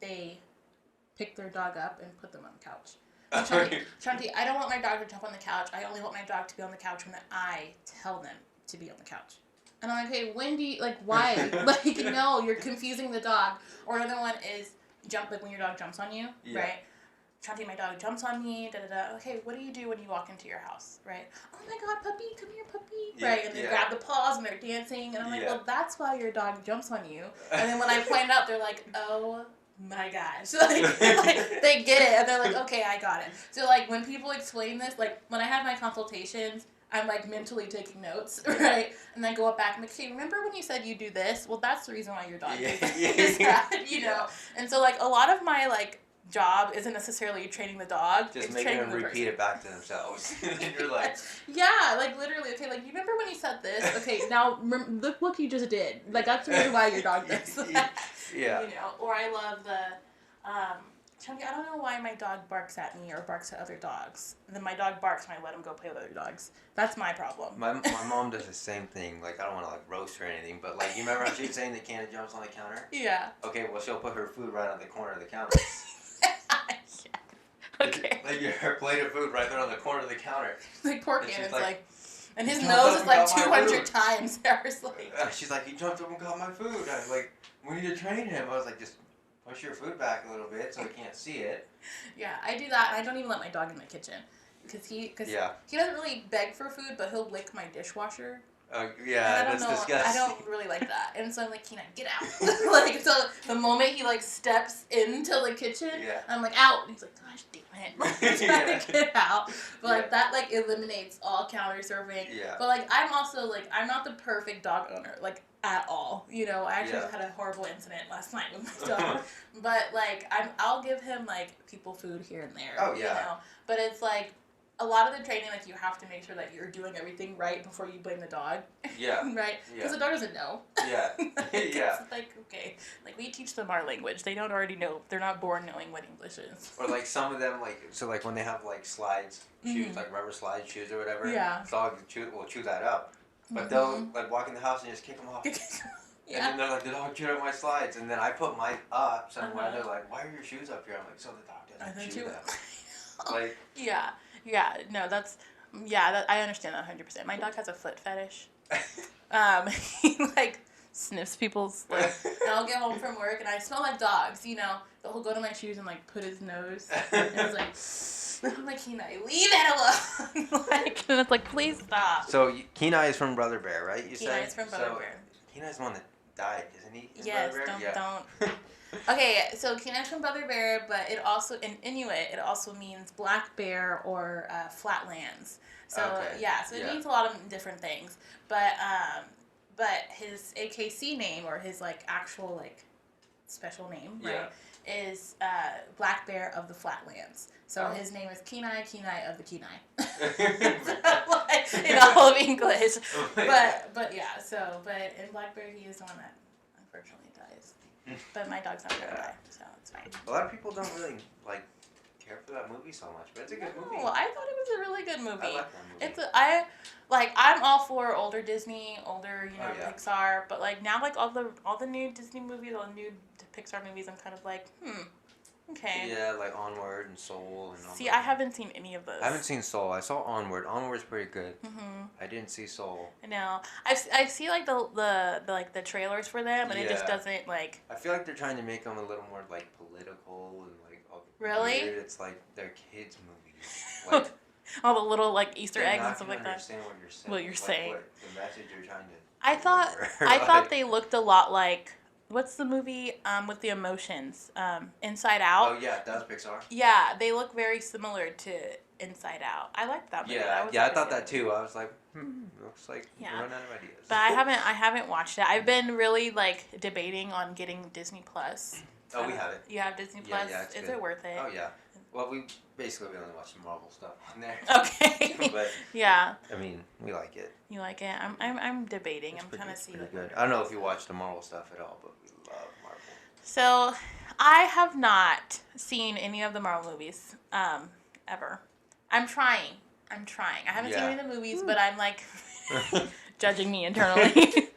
they pick their dog up and put them on the couch. Shanti, I don't want my dog to jump on the couch. I only want my dog to be on the couch when I tell them to be on the couch. And I'm like, hey, when do you, like, why? Like, no, you're confusing the dog. Or another one is like when your dog jumps on you, right? Shanti, my dog jumps on me, da-da-da. Okay, what do you do when you walk into your house, right? Oh my God, puppy, come here, puppy, right? And they grab the paws and they're dancing, and I'm like, well, that's why your dog jumps on you. And then when I point it out, they're like, oh my gosh. Like, they get it, and they're like, okay, I got it. So, like, when people explain this, like, when I have my consultations, I'm, like, mentally taking notes, right? And then go up back and like, hey, remember when you said you do this? Well, that's the reason why your dog does that, you know? And so, like, a lot of my, like, job isn't necessarily training the dog. Just it's making training them the repeat person. it back to themselves. And you're like... Yeah, like, literally, okay, like, you remember when you said this? Okay, now, look what you just did. Like, that's the reason why your dog does that. Yeah. You know, or I love Chunky, I don't know why my dog barks at me or barks at other dogs. And then my dog barks when I let him go play with other dogs. That's my problem. My mom does the same thing. Like, I don't want to, like, roast her or anything, but, like, you remember how she was saying that Canada jumps on the counter? Yeah. Okay, well, she'll put her food right on the corner of the counter. Okay. Like, her plate of food right there on the corner of the counter. Like, poor Cannon's like, and his "You nose jumped is up and like got my 200 food." times. I was like, She's like, he jumped up and got my food. I was like, we need to train him. I was like, just push your food back a little bit so he can't see it. Yeah, I do that, and I don't even let my dog in my kitchen. Because he doesn't really beg for food, but he'll lick my dishwasher. Yeah, that's disgusting. I don't really like that. And so I'm like, Keenan, get out. Like, so the moment he, like, steps into the kitchen, I'm like, out. And he's like, gosh damn it. Like, trying to get out. But, like, that, like, eliminates all counter serving. Yeah. But, like, I'm also, like, I'm not the perfect dog owner, like, at all. You know, I actually had a horrible incident last night with my dog. But, like, I'll give him, like, people food here and there. Oh, yeah. You know? But it's, like, a lot of the training, like, you have to make sure that you're doing everything right before you blame the dog. Yeah. Right? Because the dog doesn't know. Yeah. Yeah. It's like, okay. Like, we teach them our language. They don't already know. They're not born knowing what English is. Or, like, some of them, like, so, like, when they have, like, slides, shoes, like, rubber slide shoes or whatever, dogs will chew that up. But they'll, like, walk in the house and just kick them off. And then they're like, the dog chewed up my slides. And then I put mine up somewhere. They're like, why are your shoes up here? I'm like, so the dog doesn't chew them. Like... Yeah. No, that's... I understand that 100%. My dog has a foot fetish. He, like, sniffs people's, like... And I'll get home from work, and I smell like dogs, you know. So he'll go to my shoes and, like, put his nose. And it's like... I'm like, Kenai, leave it alone! Like, and it's like, please stop. So, Kenai is from Brother Bear, right? Kenai's from Brother Bear. Kenai's the one that died, isn't he? Yes, don't. Okay, so Kenai's from Brother Bear, but it also, in Inuit, it also means black bear or flatlands. So, so it means a lot of different things. But his AKC name, or his, like, actual, like, special name, right, is Black Bear of the Flatlands. So his name is Kenai of the Kenai. So, like, in all of English. But in Black Bear, he is the one that unfortunately dies. But my dog's not gonna die, so it's fine. A lot of people don't really, like, care for that movie so much, but it's a good movie. Well, I thought it was a really good movie. I like that movie. I'm all for older Disney, Pixar, but, like, now, like, all the new Disney movies, all the new Pixar movies, I'm kind of like, okay. Yeah, like Onward and Soul and all See, that. I haven't seen any of those. I haven't seen Soul. I saw Onward. Onward's pretty good. I didn't see Soul. I know. I see, like, the trailers for them, and it just doesn't, like... I feel like they're trying to make them a little more, like, political and, like, Really? weird. It's like they're kids' movies. Like, all the little like Easter they're eggs not and stuff gonna like that. understand what you're saying. What you're saying. What the message you're trying to I thought deliver. they looked a lot like what's the movie with the emotions? Inside Out. Oh yeah, that was Pixar. Yeah, they look very similar to Inside Out. I liked that movie. Yeah, I thought that too. I was like, looks like Yeah. we're running out of ideas. But I haven't watched it. I've been really like debating on getting Disney Plus. Oh, we have it. You have Disney Plus? Yeah, it's Is good. it worth it? Oh yeah. Well, we only watch the Marvel stuff on there. Okay. But yeah. I mean, we like it. You like it? I'm debating. I'm trying to see. Pretty good. I don't know if you watch the Marvel stuff at all, but we love Marvel. So, I have not seen any of the Marvel movies ever. I'm trying. I haven't seen any of the movies, but I'm like judging me internally.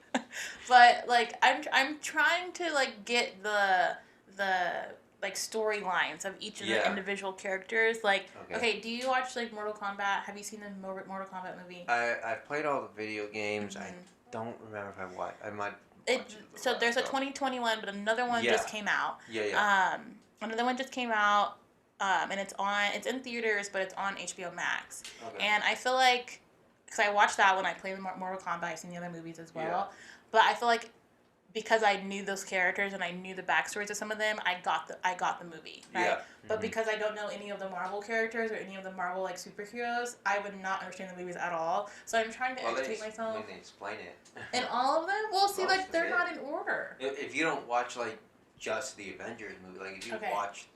But like I'm trying to like get the like storylines of each of the individual characters. Like, okay, do you watch like Mortal Kombat? Have you seen the Mortal Kombat movie? I've played all the video games. I don't remember if I watched. I might. So there's a 2021, but another one just came out. Yeah. Another one just came out, and it's in theaters, but it's on HBO Max. Okay. And I feel like, because I watched that when I played Mortal Kombat, I've seen the other movies as well. But I feel like because I knew those characters and I knew the backstories of some of them, I got the movie, right? Yeah. But because I don't know any of the Marvel characters or any of the Marvel like superheroes, I would not understand the movies at all. So I'm trying to educate myself. When they explain it. In all of them? Well, see, like they're not in order. If you don't watch like just the Avengers movie, like if you watch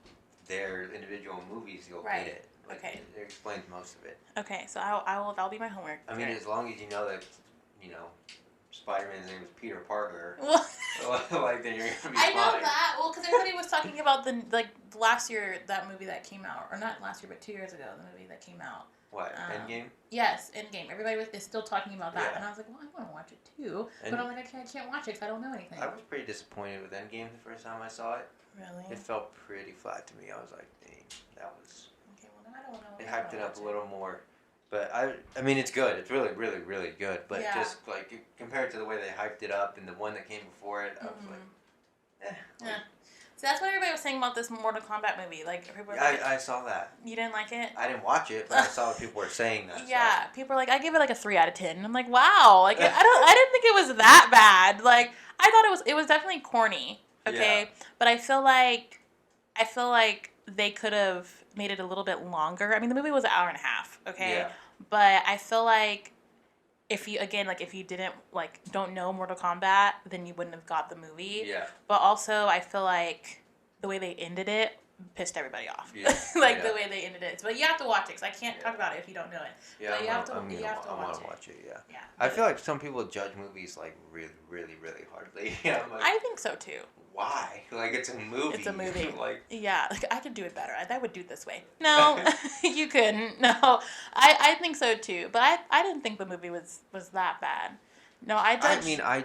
their individual movies, you'll get it. Like, it explains most of it. Okay, so that'll be my homework. I mean, as long as you know that, Spider-Man's name is Peter Parker. Well, like then you're gonna be fine. I know that. Well, because everybody was talking about last year that movie that came out, or not last year, but 2 years ago, the movie that came out. What, Endgame? Yes, Endgame. Everybody is still talking about that, and I was like, well, I want to watch it too, but I'm like, I can't watch it because I don't know anything. I was pretty disappointed with Endgame the first time I saw it. Really? It felt pretty flat to me. I was like, dang, that was. Okay, well, now I don't know. They hyped it up a little more. But I mean, it's good. It's really, really, really good. But just like compared to the way they hyped it up and the one that came before it, I was like, yeah. So that's what everybody was saying about this Mortal Kombat movie. Like, people were I saw that. You didn't like it? I didn't watch it, but I saw what people were saying that. Yeah, stuff. people were like, I give it like a 3 out of 10. And I'm like, wow. Like, I didn't think it was that bad. Like, I thought it was definitely corny. Okay, but I feel like they could have made it a little bit longer. I mean, the movie was an hour and a half. Okay, but I feel like if you didn't don't know Mortal Kombat, then you wouldn't have got the movie. Yeah. But also, I feel like the way they ended it pissed everybody off. Yeah. The way they ended it. But you have to watch it because I can't talk about it if you don't know it. Yeah, but I want to watch it. Yeah. I feel like some people judge movies like really, really, really hardly. Yeah, like, I think so too. Why? Like, it's a movie. It's a movie. Like, yeah, like I could do it better. I would do it this way. No, you couldn't. No, I think so too. But I didn't think the movie was that bad. No, I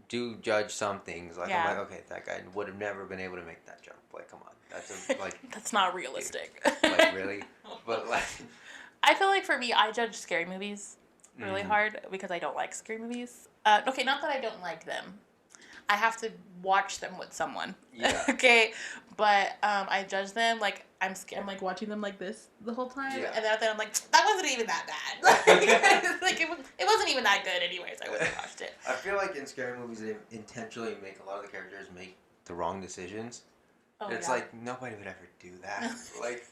do judge some things. Like, I'm like, okay, that guy would have never been able to make that jump. Like, come on, that's not realistic. Like, really? But like, I feel like for me, I judge scary movies really hard because I don't like scary movies. Okay, not that I don't like them. I have to watch them with someone. Yeah. Okay, but I judge them like I'm like watching them like this the whole time, and then I'm like, that wasn't even that bad. Like it wasn't even that good, anyways. I wouldn't have watched it. I feel like in scary movies they intentionally make a lot of the characters make the wrong decisions. Oh, it's like nobody would ever do that. Like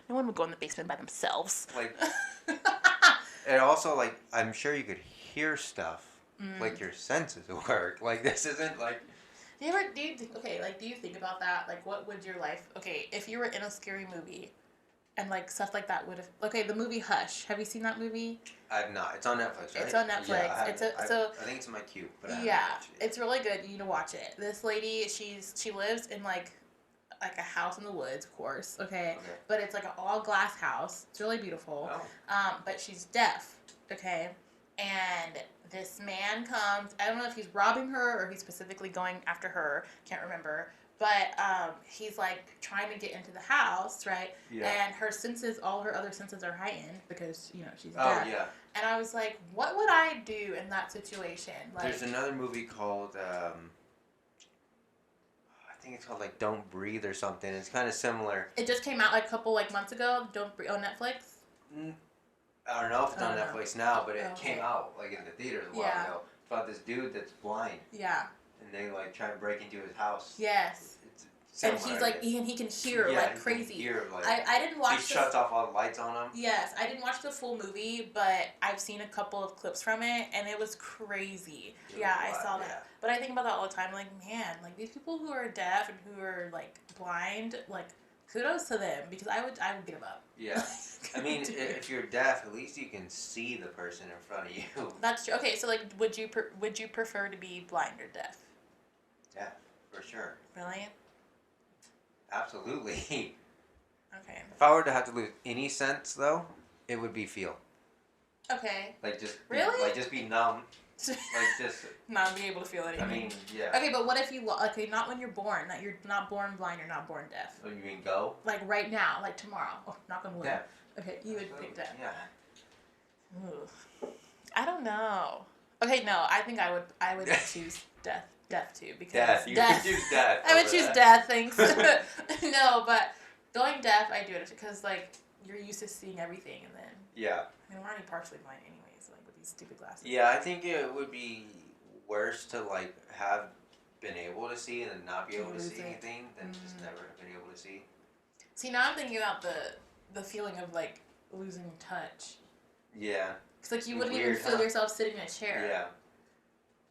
no one would go in the basement by themselves. Like, and also like I'm sure you could hear stuff. Like your senses work. Like this isn't like. Do you think about that? Like, what would your life? Okay, if you were in a scary movie, and like stuff like that would have. Okay, the movie Hush. Have you seen that movie? I've not. It's on Netflix, right? It's on Netflix. Yeah, I think it's in my queue. But it's really good. You need to watch it. This lady, she lives in like a house in the woods, of course. Okay. But it's like an all glass house. It's really beautiful. Oh. But she's deaf. Okay. And this man comes, I don't know if he's robbing her or he's specifically going after her, can't remember, but he's like trying to get into the house, right? Yeah. And all her other senses are heightened because, she's deaf. Oh, yeah. And I was like, what would I do in that situation? Like, there's another movie called, I think it's called like Don't Breathe or something. It's kind of similar. It just came out like a couple like months ago. Don't Breathe on Netflix. I don't know if it's on Netflix now, but it came out like in the theaters a while ago. It's about this dude that's blind. Yeah. And they like try and break into his house. Yes. And he's like, he can hear like crazy. Hear, like, I didn't watch. He shuts off all the lights on him. Yes, I didn't watch the full movie, but I've seen a couple of clips from it, and it was crazy. Yeah, I saw that. But I think about that all the time. Like, man, like these people who are deaf and who are like blind, like kudos to them because I would give up. Yeah, I mean, if you're deaf, at least you can see the person in front of you. That's true. Okay, so like, would you prefer to be blind or deaf? Deaf, for sure. Really? Absolutely. Okay. If I were to have to lose any sense, though, it would be feel. Okay. Like just really? Like just be numb. Like just not be able to feel anything. I mean, yeah. Okay, but what if you not when you're born? That you're not born blind, you're not born deaf. Oh, you mean go? Like right now, like tomorrow. Oh, knock on wood. Deaf. Okay, you would pick deaf. Yeah. Ooh. I don't know. Okay, no, I think I would choose deaf. Deaf too, because deaf. You would choose deaf. I would choose deaf. Thanks. No, but going deaf, I do it because like you're used to seeing everything, and then yeah. I mean, we're already partially blind anyways, like with these stupid glasses. Yeah, I think it would be worse to like have been able to see and then not be able to see anything than just never have been able to see. See, now I'm thinking about the feeling of like losing touch. Yeah. Because like you wouldn't even feel yourself sitting in a chair. Yeah.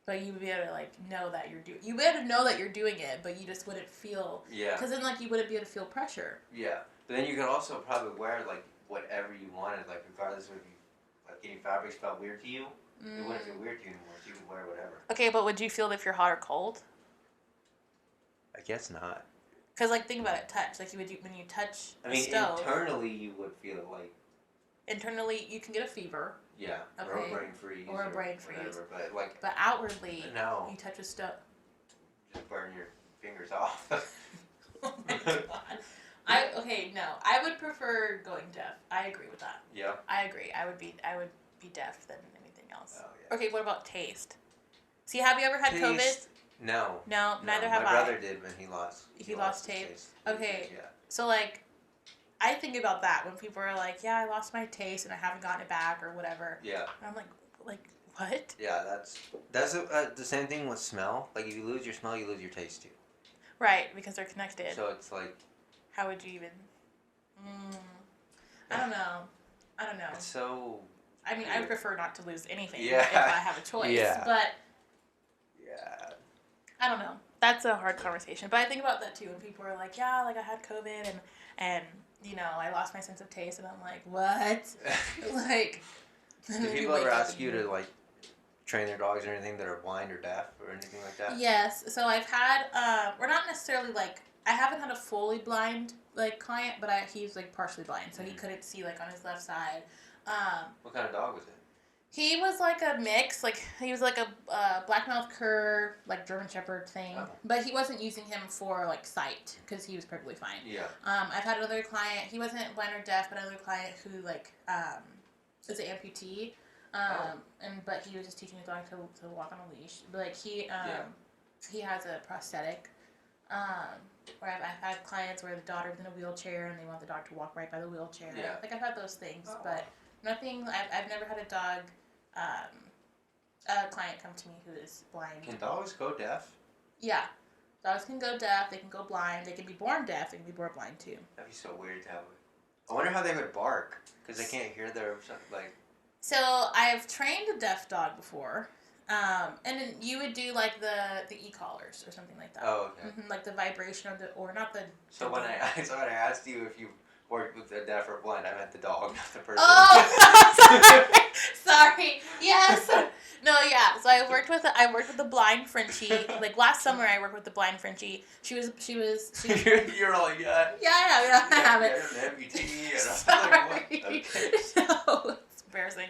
But you would be able to like know that you're doing. You would be able to know that you're doing it, but you just wouldn't feel. Yeah. Because then like you wouldn't be able to feel pressure. Yeah, but then you could also probably wear like whatever you wanted, like regardless of if you like any fabrics felt weird to you, it wouldn't feel weird to you anymore. So you could wear whatever. Okay, but would you feel if you're hot or cold? I guess not. Because like think about it, touch. Like you would when you touch. I mean, stove, internally you would feel like. Internally, you can get a fever. Yeah, okay. Or a brain freeze. Or a brain freeze. Whatever, but outwardly, no. You touch a stove. Just burn your fingers off. Oh my god. I would prefer going deaf. I agree with that. Yeah. I agree. I would be deaf than anything else. Oh, yeah. Okay, what about taste? See, have you ever had COVID? No. No, neither have I. My brother did when he lost. He lost taste. Okay. Yeah. So like, I think about that when people are like, "Yeah, I lost my taste and I haven't gotten it back or whatever." Yeah. And I'm like, what? Yeah, that's the same thing with smell. Like if you lose your smell, you lose your taste too. Right, because they're connected. So it's like. How would you even? I don't know. It's so. I mean, I prefer not to lose anything if I have a choice. Yeah. But. Yeah. I don't know. That's a hard conversation. But I think about that too when people are like, yeah, like I had COVID and you know, I lost my sense of taste, and I'm like, what? Like. Do people ever ask you to like train their dogs or anything that are blind or deaf or anything like that? Yes. So I've had, we're not necessarily like, I haven't had a fully blind like client, but he's like partially blind, so he couldn't see like on his left side. What kind of dog was it? He was like a mix, like he was like a black-mouthed cur, like German Shepherd thing, but he wasn't using him for like sight because he was perfectly fine. Yeah. I've had another client. He wasn't blind or deaf, but another client who like is an amputee, but he was just teaching his dog to walk on a leash. But like he has a prosthetic. Where I've had clients where the daughter was in a wheelchair and they want the dog to walk right by the wheelchair. Yeah. Like I've had those things, but nothing. I've never had a dog. A client come to me who is blind. Can dogs go deaf? Yeah, dogs can go deaf. They can go blind. They can be born deaf. They can be born blind too. That'd be so weird to have. I wonder how they would bark because they can't hear their like. So I've trained a deaf dog before. And then you would do like the e-collars or something like that. Oh, okay. Like the vibration or not the. So when I asked you if you worked with the deaf or blind, I meant the dog, not the person. Oh, sorry. Yes. No, yeah. So I worked with the blind Frenchie. Like last summer, I worked with the blind Frenchie. She was. You're all like, yeah. Yeah, I have it. You're an amputee. And sorry. I'm like, what? Okay. No. Embarrassing.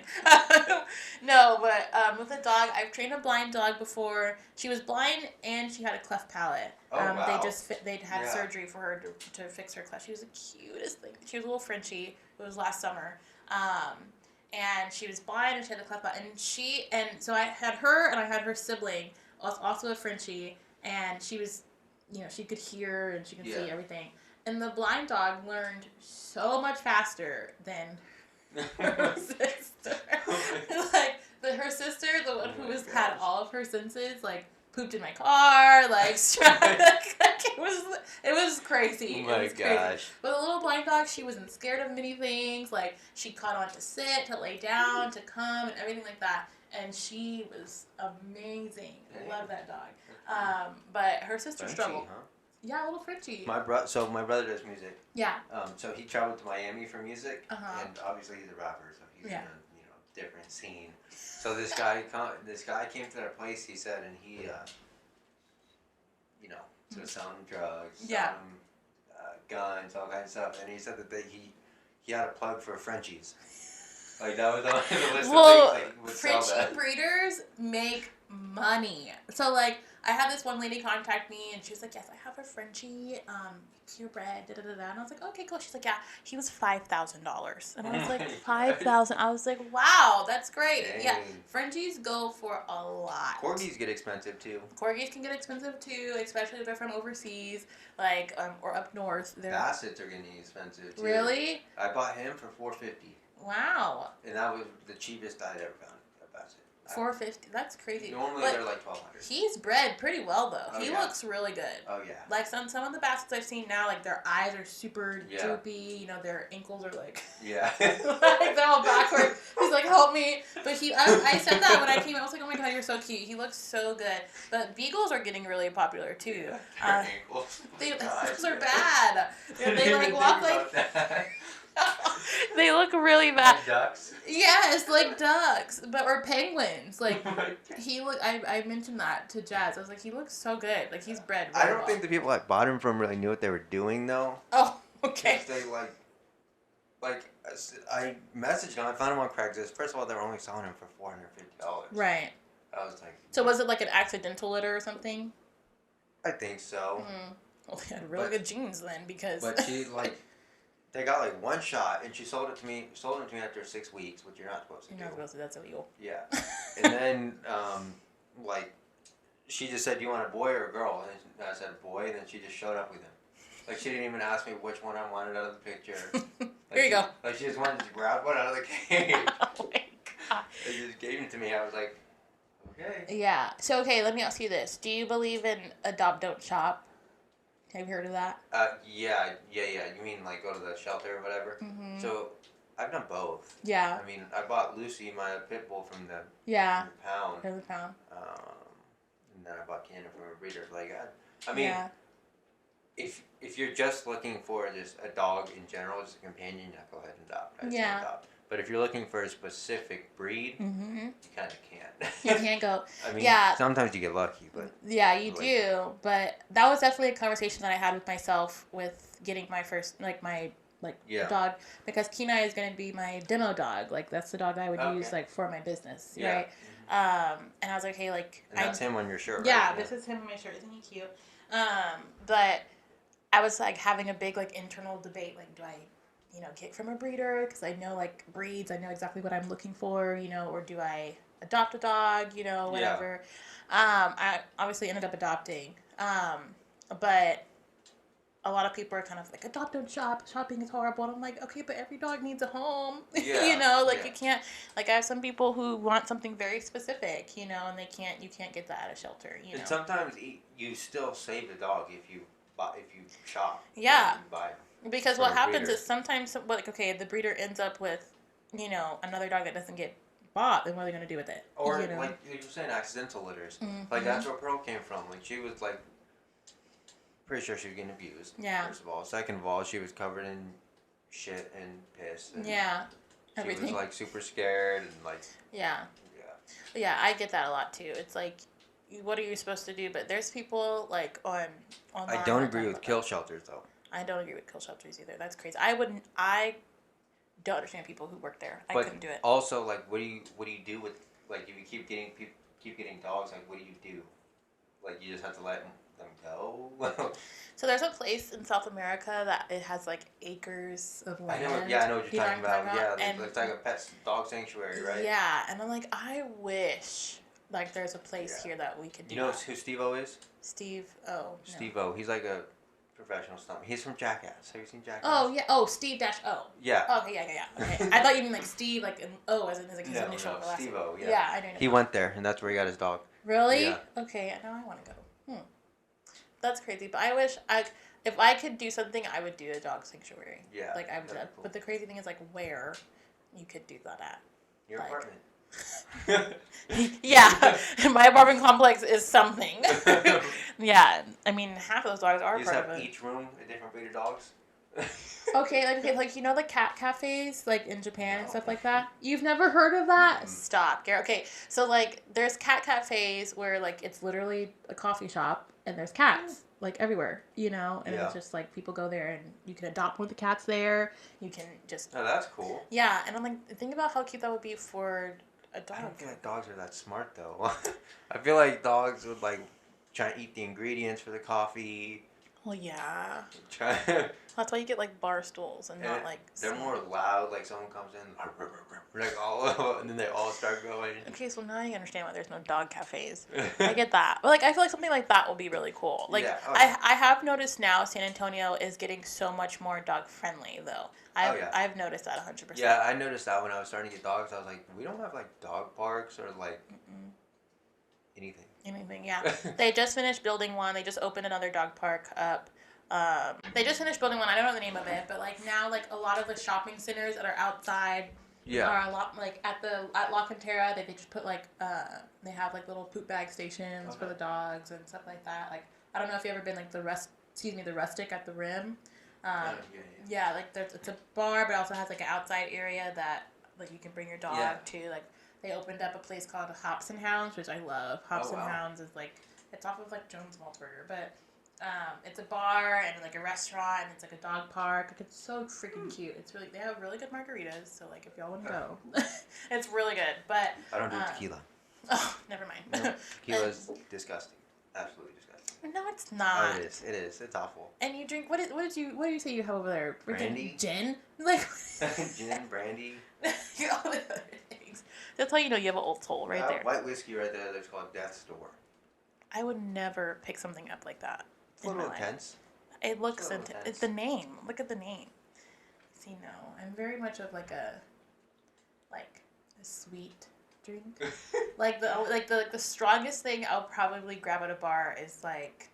No, but with a dog, I've trained a blind dog before. She was blind and she had a cleft palate. Wow. They'd had surgery for her to fix her cleft. She was the cutest thing. She was a little Frenchie. It was last summer. And she was blind and she had a cleft palate. And so I had her and I had her sibling, also a Frenchie, and she was she could hear and she can see everything. And the blind dog learned so much faster than her sister. Her sister, the one who had all of her senses, pooped in my car, it was crazy. Oh my gosh. But the little blind dog, she wasn't scared of many things. She caught on to sit, to lay down, to come, and everything like that. And she was amazing. I love that dog. But her sister struggled. Huh? Yeah, a little Frenchie. My brother does music. Yeah. So he traveled to Miami for music, Uh-huh. and obviously he's a rapper, so he's in a different scene. So this guy came to their place. He said, and he so selling drugs, selling guns, all kinds of stuff, and he said that he had a plug for Frenchies. That was on the list of things would sell that. Frenchie breeders make money. So I had this one lady contact me, and she was like, "Yes, I have a Frenchie, purebred, da da da da." And I was like, "Okay, cool." She's like, "Yeah, he was $5,000," and I was like, $5,000. I was like, "Wow, that's great." Dang. Yeah, Frenchies go for a lot. Corgis get expensive too. Corgis can get expensive too, especially if they're from overseas, or up north. Bassets are getting expensive too. Really? I bought him for $450. Wow. And that was the cheapest I'd ever found a basset. $450. That's crazy. Normally they're like $1,200. He's bred pretty well though. Oh, he looks really good. Oh yeah. Some of the baskets I've seen now, their eyes are super droopy. Their ankles are yeah. they're all backward. He's like, "Help me!" But I said that when I came. I was like, "Oh my god, you're so cute. He looks so good." But beagles are getting really popular too. Yeah, their ankles. Those are bad. They walk they look really bad. Like ducks? Yes, like ducks, or penguins. I mentioned that to Jazz. I was like, he looks so good. He's bred really I don't think the people that bought him from really knew what they were doing though. Oh, okay. They I messaged him. I found him on Craigslist. First of all, they were only selling him for $450. Right. I was like. So was it like an accidental litter or something? I think so. Mm. Well, they had really good genes then, because. But she they got one shot, and she sold it to me after 6 weeks, which you're not supposed to do. You're not supposed to. That's illegal. Yeah. And then she just said, "Do you want a boy or a girl?" And I said boy, and then she just showed up with him. She didn't even ask me which one I wanted out of the picture. Here you go. She just wanted to grab one out of the cage. Oh my god. They just gave it to me. I was like, okay. Yeah. So okay, let me ask you this: do you believe in adopt, don't shop? Have you heard of that? Yeah. You mean go to the shelter or whatever? Mm-hmm. So I've done both. Yeah. I mean, I bought Lucy, my pit bull, from the pound. From the pound. And then I bought Canada from a breeder. I mean, if you're just looking for just a dog in general, just a companion, go ahead and adopt. I'd say adopt. But if you're looking for a specific breed, you kind of can't. You can't go. I mean, sometimes you get lucky, but yeah, you do. But that was definitely a conversation that I had with myself with getting my first dog, because Kenai is going to be my demo dog. That's the dog I would use for my business, right? And I was like, hey, and that's him on your shirt. Yeah, right? this is him on my shirt. Isn't he cute? But I was having a big internal debate. Do I get from a breeder, because I know breeds, I know exactly what I'm looking for, or do I adopt a dog, whatever. I obviously ended up adopting, but a lot of people are kind of adopt, don't shop, shopping is horrible, and I'm like, okay, but every dog needs a home. You can't, I have some people who want something very specific, and you can't get that at a shelter, And sometimes you still save the dog if you shop. Yeah. You buy. Because what happens is sometimes, the breeder ends up with, another dog that doesn't get bought, then what are they going to do with it? Or, you were saying, accidental litters. Mm-hmm. That's where Pearl came from. She was, pretty sure she was getting abused, first of all. Second of all, she was covered in shit and piss. And everything. She was, super scared and, Yeah, I get that a lot, too. It's what are you supposed to do? But there's people, online. I don't agree with kill shelters, though. I don't agree with kill shelters either. That's crazy. I don't understand people who work there. I couldn't do it. Also, what do you do with if you keep getting dogs? What do you do? You just have to let them go. So there's a place in South America that it has acres of land. I know what you're talking about. Yeah, and it's like a pet dog sanctuary, right? Yeah, and I'm I wish Like, there's a place here that we could do. You know who Steve-O is? Steve. Oh. Steve-O. He's like a professional stuntman. He's from Jackass. Have you seen Jackass? Oh yeah. Oh, Steve-O. Yeah. Oh, okay, yeah. Okay. I thought you mean like Steve, like an O, as in his initial. No, Steve-O. Yeah. Yeah, I know. He went there, and that's where he got his dog. Really? Yeah. Okay. Now I want to go. That's crazy. But I wish if I could do something, I would do a dog sanctuary. Yeah. Like I would. Cool. But the crazy thing is like where you could do that at. Your apartment. Yeah, my apartment complex is something. Yeah, I mean half of those dogs are you part just of have it. each room a different breed of dogs. Okay, like you know the cat cafes like in Japan and stuff like that. You've never heard of that? Stop, Garrett. Okay, so like there's cat cafes where like it's literally a coffee shop and there's cats like everywhere, you know, and it's just like people go there and you can adopt one of the cats there. You can just. Oh, that's cool. Yeah, and I'm like, think about how cute that would be for a dog. I don't feel like dogs are that smart though. I feel like dogs would like try to eat the ingredients for the coffee. Well, yeah. That's why you get like bar stools and not like. They're more loud. Like someone comes in, like all, and then they all start going. Okay, so now you understand why there's no dog cafes. I get that, but like I feel like something like that will be really cool. Like I have noticed now San Antonio is getting so much more dog friendly though. I've noticed that 100%. Yeah, I noticed that when I was starting to get dogs. I was like, we don't have like dog parks or like anything. Anything, yeah. They just finished building one. They just opened another dog park up. They just finished building one. I don't know the name of it, but like now, like a lot of the shopping centers that are outside are a lot like at La Cantera. They just put like they have like little poop bag stations for the dogs and stuff like that. Like I don't know if you ever been like the Rustic at the Rim. Yeah, like it's a bar, but it also has like an outside area that like you can bring your dog to. Like they opened up a place called Hops and Hounds, which I love. Hops and Hounds is like it's off of like Jones Maltsberger, but it's a bar and like a restaurant and it's like a dog park. Like it's so freaking cute. It's really they have really good margaritas. So like if y'all want to go, it's really good. But I don't do tequila. Oh, never mind. No, tequila is disgusting. Absolutely disgusting. No, it's not. Oh, it is. It is. It's awful. And you drink what did you say you have over there? Brandy. Gin. Like gin, brandy. All the other things. That's how you know you have an old soul right there. White whiskey right there. That's called Death's Door. I would never pick something up like that. It's a little intense. It looks intense. It's the name. Look at the name. See, no, I'm very much of like a sweet drink. like the strongest thing I'll probably grab at a bar is like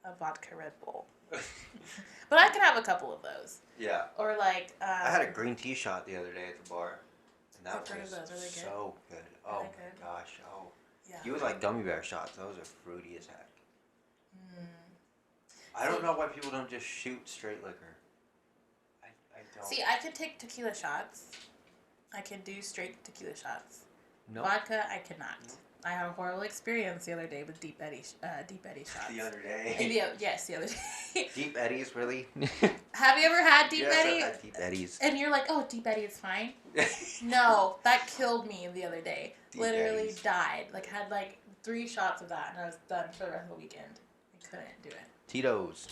a vodka Red Bull. But I can have a couple of those. Yeah. Or like. I had a green tea shot the other day at the bar, and that was really good? so good. Oh my gosh. Oh. Yeah. You was like gummy bear shots. Those are fruity as heck. I don't know why people don't just shoot straight liquor. I don't. See, I could take tequila shots. I can do straight tequila shots. Nope. Vodka, I cannot. Nope. I had a horrible experience the other day with Deep Eddy shots. The other day? Yes, the other day. Deep Eddies, really? Have you ever had Deep Eddy? Yes, I've had Deep Eddies. And you're like, oh, Deep Eddy is fine? No, that killed me the other day. Deep Literally Eddies. died. Like, had like 3 shots of that, and I was done for the rest of the weekend. I couldn't do it. Tito's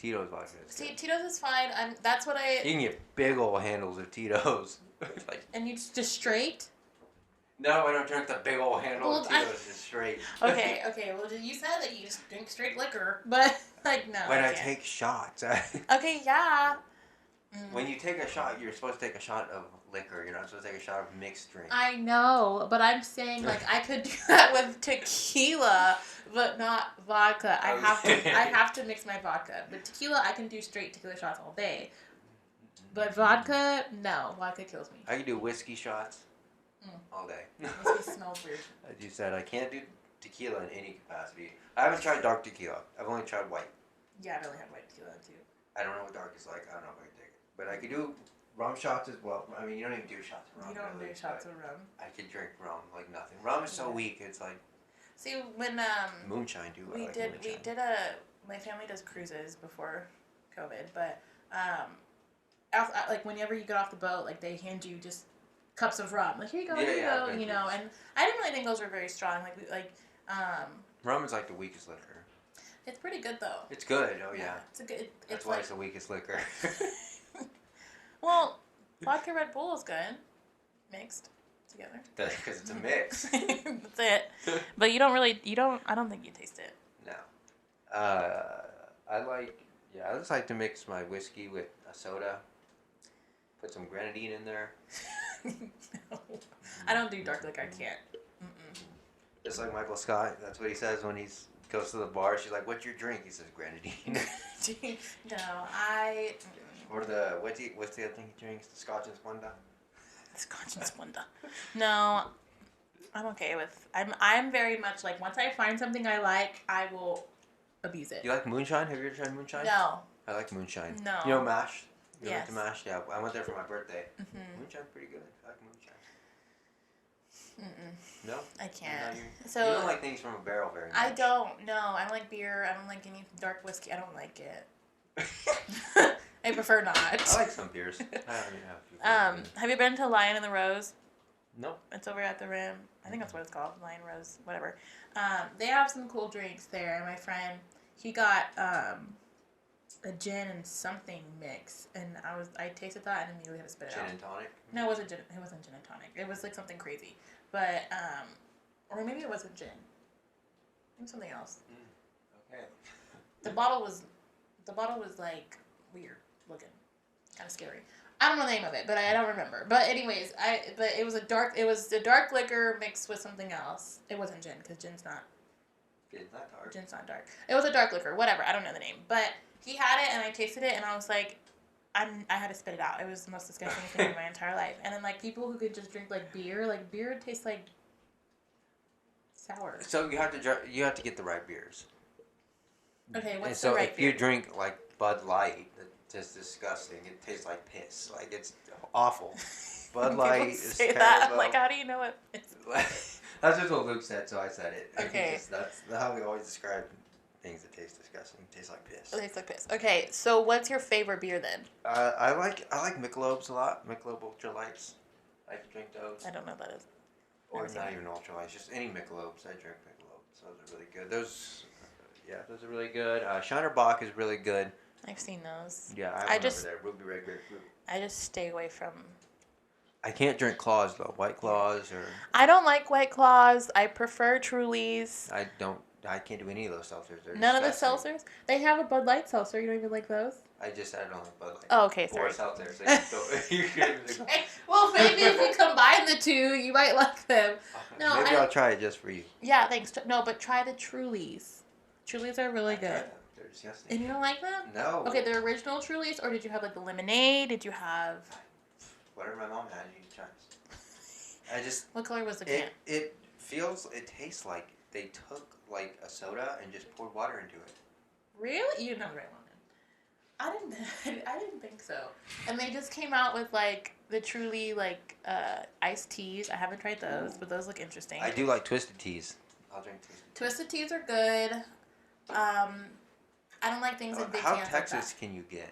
vodka. See, Tito's is fine. That's what I... You can get big old handles of Tito's. Like, and you just straight? No, I don't drink the big old handle of Tito's, just straight. Okay, well, you said that you just drink straight liquor, but, like, no. When I take shots. Okay, yeah. When you take a shot, you're supposed to take a shot of liquor. You're not supposed to take a shot of mixed drink. I know, but I'm saying, like, I could do that with tequila, but not vodka. I have to mix my vodka. But tequila, I can do straight tequila shots all day. But vodka, no. Vodka kills me. I can do whiskey shots all day. Whiskey smells weird. As you said, I can't do tequila in any capacity. I haven't tried dark tequila. I've only tried white. Yeah, I've only had white tequila, too. I don't know what dark is like. I don't know if I can take it. But I could do rum shots as well. I mean, you don't even do shots of rum. You don't do shots of rum. I could drink rum like nothing. Rum is so weak. It's like... See, when... moonshine, too. We did my family does cruises before COVID, but... like, whenever you get off the boat, like, they hand you just cups of rum. Like, here you go, you know. And I didn't really think those were very strong. Rum is like the weakest liquor. It's pretty good, though. It's good. Oh, yeah. It's a good... That's why it's the weakest liquor. Well, vodka Red Bull is good. Mixed. together. Because it's a mix. That's it. But I don't think you taste it. No. I just like to mix my whiskey with a soda. Put some grenadine in there. No. I don't do dark liquor. I can't. Mm-mm. Just like Michael Scott. That's what he says when he goes to the bar. She's like, "What's your drink?" He says, "Grenadine." No, Or what's the other thing he drinks? The Scotch and Splenda. Scotch and Splenda. No, I'm okay with. I'm very much like once I find something I like, I will abuse it. You like moonshine? Have you ever tried moonshine? No. I like moonshine. No. You know MASH? You Yes. went to MASH? Yeah, I went there for my birthday. Mm-hmm. Moonshine's pretty good. I like moonshine. Mm-mm. No? I can't. You don't like things from a barrel very much. I don't. No, I don't like beer. I don't like any dark whiskey. I don't like it. I prefer not. I like some beers. I don't even have a few. Have you been to Lion in the Rose? No. It's over at the Rim. I think that's what it's called. Lion Rose, whatever. They have some cool drinks there. And my friend, he got a gin and something mix, and I tasted that and immediately had to spit it out. Gin and tonic? No, it wasn't gin. It wasn't gin and tonic. It was like something crazy, but or maybe it wasn't gin. Maybe something else. Okay. The bottle was like weird looking, kind of scary. I don't know the name of it, but I don't remember. But anyways, it was a dark liquor mixed with something else. It wasn't gin because gin's not. It's not dark. Gin's not dark. It was a dark liquor, whatever. I don't know the name, but he had it and I tasted it and I was like, I had to spit it out. It was the most disgusting thing in my entire life. And then like people who could just drink like beer tastes like sour. So you have to get the right beers. Okay, what's so the right if beer? you drink like Bud Light, it's just disgusting. It tastes like piss. Like it's awful. Bud Light is say terrible. that. Like, how do you know it? That's just what Luke said, so I said it. Okay. That's how we always describe things that taste disgusting. It tastes like piss. It tastes like piss. Okay, so what's your favorite beer then? I like Michelob's a lot. Michelob Ultra Lights. I can drink those. I don't know what that is. Or not even Ultra Lights, just any Michelob's. I drink Michelob's. Those are really good. Those are really good. Shiner Bock is really good. I've seen those. Yeah, I remember there. Ruby Red Grapefruit. I just stay away from. I can't drink Claws though. White Claws or. I don't like White Claws. I prefer Trulies. I can't do any of those seltzers. They're None disgusting. of the seltzers. They have a Bud Light seltzer. You don't even like those? I just said I don't like Bud Light. Oh, okay, sorry. Or seltzers. So you can't Okay. Well, maybe if you combine the two, you might like them. No, maybe I'll try it just for you. Yeah, thanks. No, but try the Trulies. Trulies are really good. They're disgusting. And you don't like them? No. Okay, the original Trulies, or did you have like the lemonade? Did you have? Whatever my mom had, you try. I just. What color was the can? It tastes like they took like a soda and just poured water into it. Really? You didn't have the right one then. I didn't think so. And they just came out with like the Truly like iced teas. I haven't tried those, but those look interesting. I do like Twisted Teas. I'll drink Twisted Teas are good. I don't like things in big How cans Texas like that. can you get?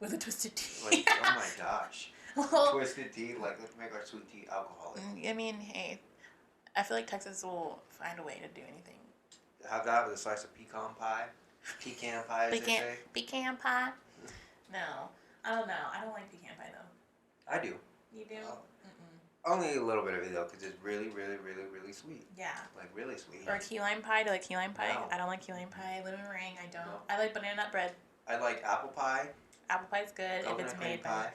With a Twisted Tea. Like, oh my gosh. Well, Twisted tea, like let's make our sweet tea alcoholic. I mean, hey, I feel like Texas will find a way to do anything. Have that with a slice of pecan pie. Pecan pie, as they say. Pecan pie? No. I don't know. I don't like pecan pie, though. I do. You do? Only a little bit of it, though, because it's really, really, really, really sweet. Yeah. Like, really sweet. Or key lime pie. Do you like key lime pie? No. I don't like key lime pie. Lemon meringue, I don't. No. I like banana nut bread. I like apple pie. Apple pie's good if it's Coconut made cream by... pie.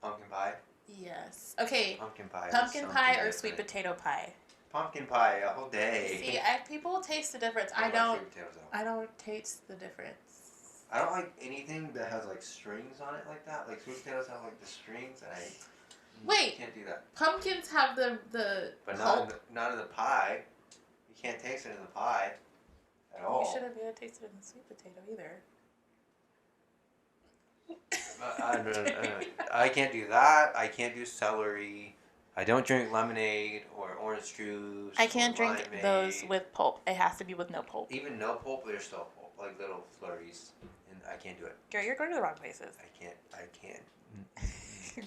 Pumpkin pie. Yes. Okay. Pumpkin pie. Pumpkin pie or different. sweet potato pie? Pumpkin pie a whole day. See, people taste the difference. I I don't. Like sweet potatoes, though. I don't taste the difference. I don't like anything that has like strings on it like that. Like sweet potatoes have like the strings, and I can't do that. Pumpkins have the But pulp. not in the pie. You can't taste it in the pie at all. You shouldn't be able to taste it in the sweet potato either. I can't do that. I can't do celery. I don't drink lemonade or orange juice. I can't drink limeade. those with pulp. It has to be with no pulp. Even no pulp, there's still pulp, like little flurries, and I can't do it. Gary, you're going to the wrong places. I can't.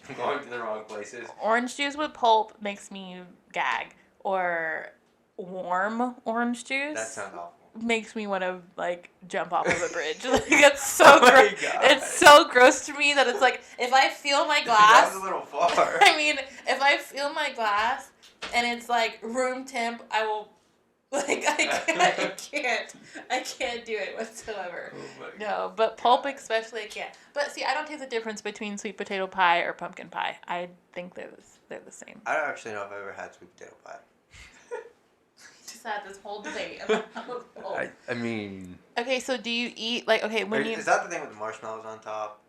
I'm going to the wrong places. Orange juice with pulp makes me gag. Or warm orange juice. That sounds awful. makes me want to like jump off of a bridge. Like it's so gross. It's so gross to me that it's like if I feel my glass. That was a little far. I mean, if I feel my glass and it's like room temp, I will. Like I can't do it whatsoever. Oh no, but pulp especially I can't. But see, I don't taste the difference between sweet potato pie or pumpkin pie. I think they're the same. I don't actually know if I've ever had sweet potato pie. Just had this whole debate about pulp. I mean. Okay, so do you eat like Is that the thing with the marshmallows on top?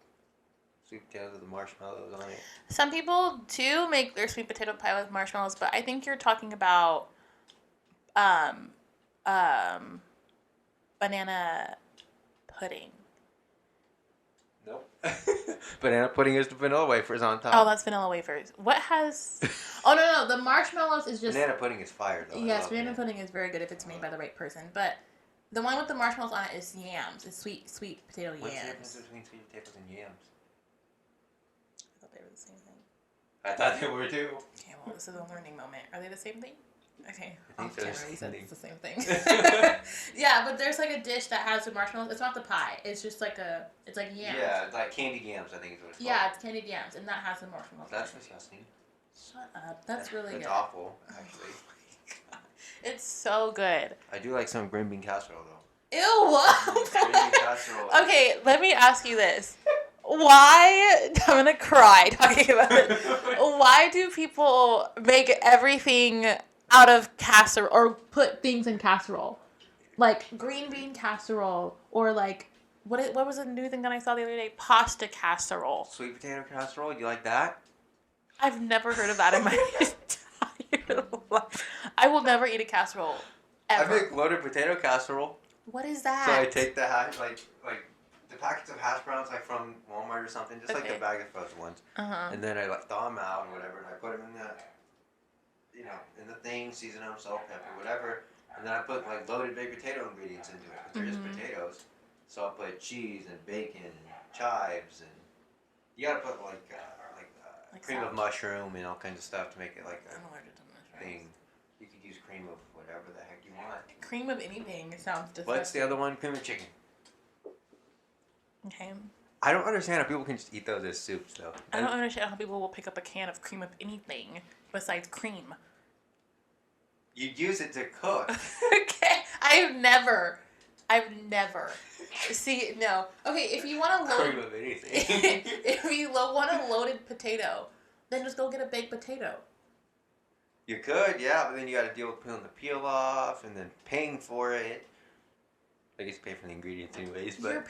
Sweet potatoes with the marshmallows on it. Some people do make their sweet potato pie with marshmallows, but I think you're talking about. Banana pudding. Nope. Banana pudding is the vanilla wafers on top. Oh, that's vanilla wafers. What has... Oh, no. The marshmallows is just... Banana pudding is fire, though. Yes, banana pudding is very good if it's made by the right person. But the one with the marshmallows on it is yams. It's sweet potato yams. What's the difference between sweet potatoes and yams? I thought they were the same thing. I thought they were, too. Okay, well, this is a learning moment. Are they the same thing? Okay, I think it's the same thing. Yeah, but there's like a dish that has the marshmallows. It's not the pie. It's just like it's like yams. Yeah, it's like candied yams, I think is what it's called. Yeah, it's candied yams, and that has the marshmallows. That's disgusting. Shut up. That's really good. It's awful, actually. Oh my God. It's so good. I do like some green bean casserole, though. Ew! Green bean casserole. Okay, let me ask you this. Why, I'm gonna cry talking about it. Why do people make everything out of casserole or put things in casserole? Like green bean casserole or like, what was the new thing that I saw the other day? Pasta casserole. Sweet potato casserole, you like that? I've never heard of that in my entire life. I will never eat a casserole, ever. I make loaded potato casserole. What is that? So I take the hash, like the packets of hash browns, like from Walmart or something, just like the bag of frozen ones. And then I like thaw them out and whatever, and I put them in in the thing, season them, salt, pepper, whatever. And then I put like loaded baked potato ingredients into it. But they're just potatoes. So I put cheese and bacon and chives and you gotta put like cream of mushroom and all kinds of stuff to make it like I'm allergic to mushrooms. thing. You could use cream of whatever the heck you want. Cream of anything sounds disgusting. What's the other one? Cream of chicken. Okay. I don't understand how people can just eat those as soups, though. I don't understand how people will pick up a can of cream of anything besides cream. You use it to cook. Okay. I've never. See, no. Okay, if you want to Cream of anything. if you want a loaded potato, then just go get a baked potato. You could, yeah, but then you got to deal with peeling the peel off and then paying for it. I guess you pay for the ingredients anyways, but... You're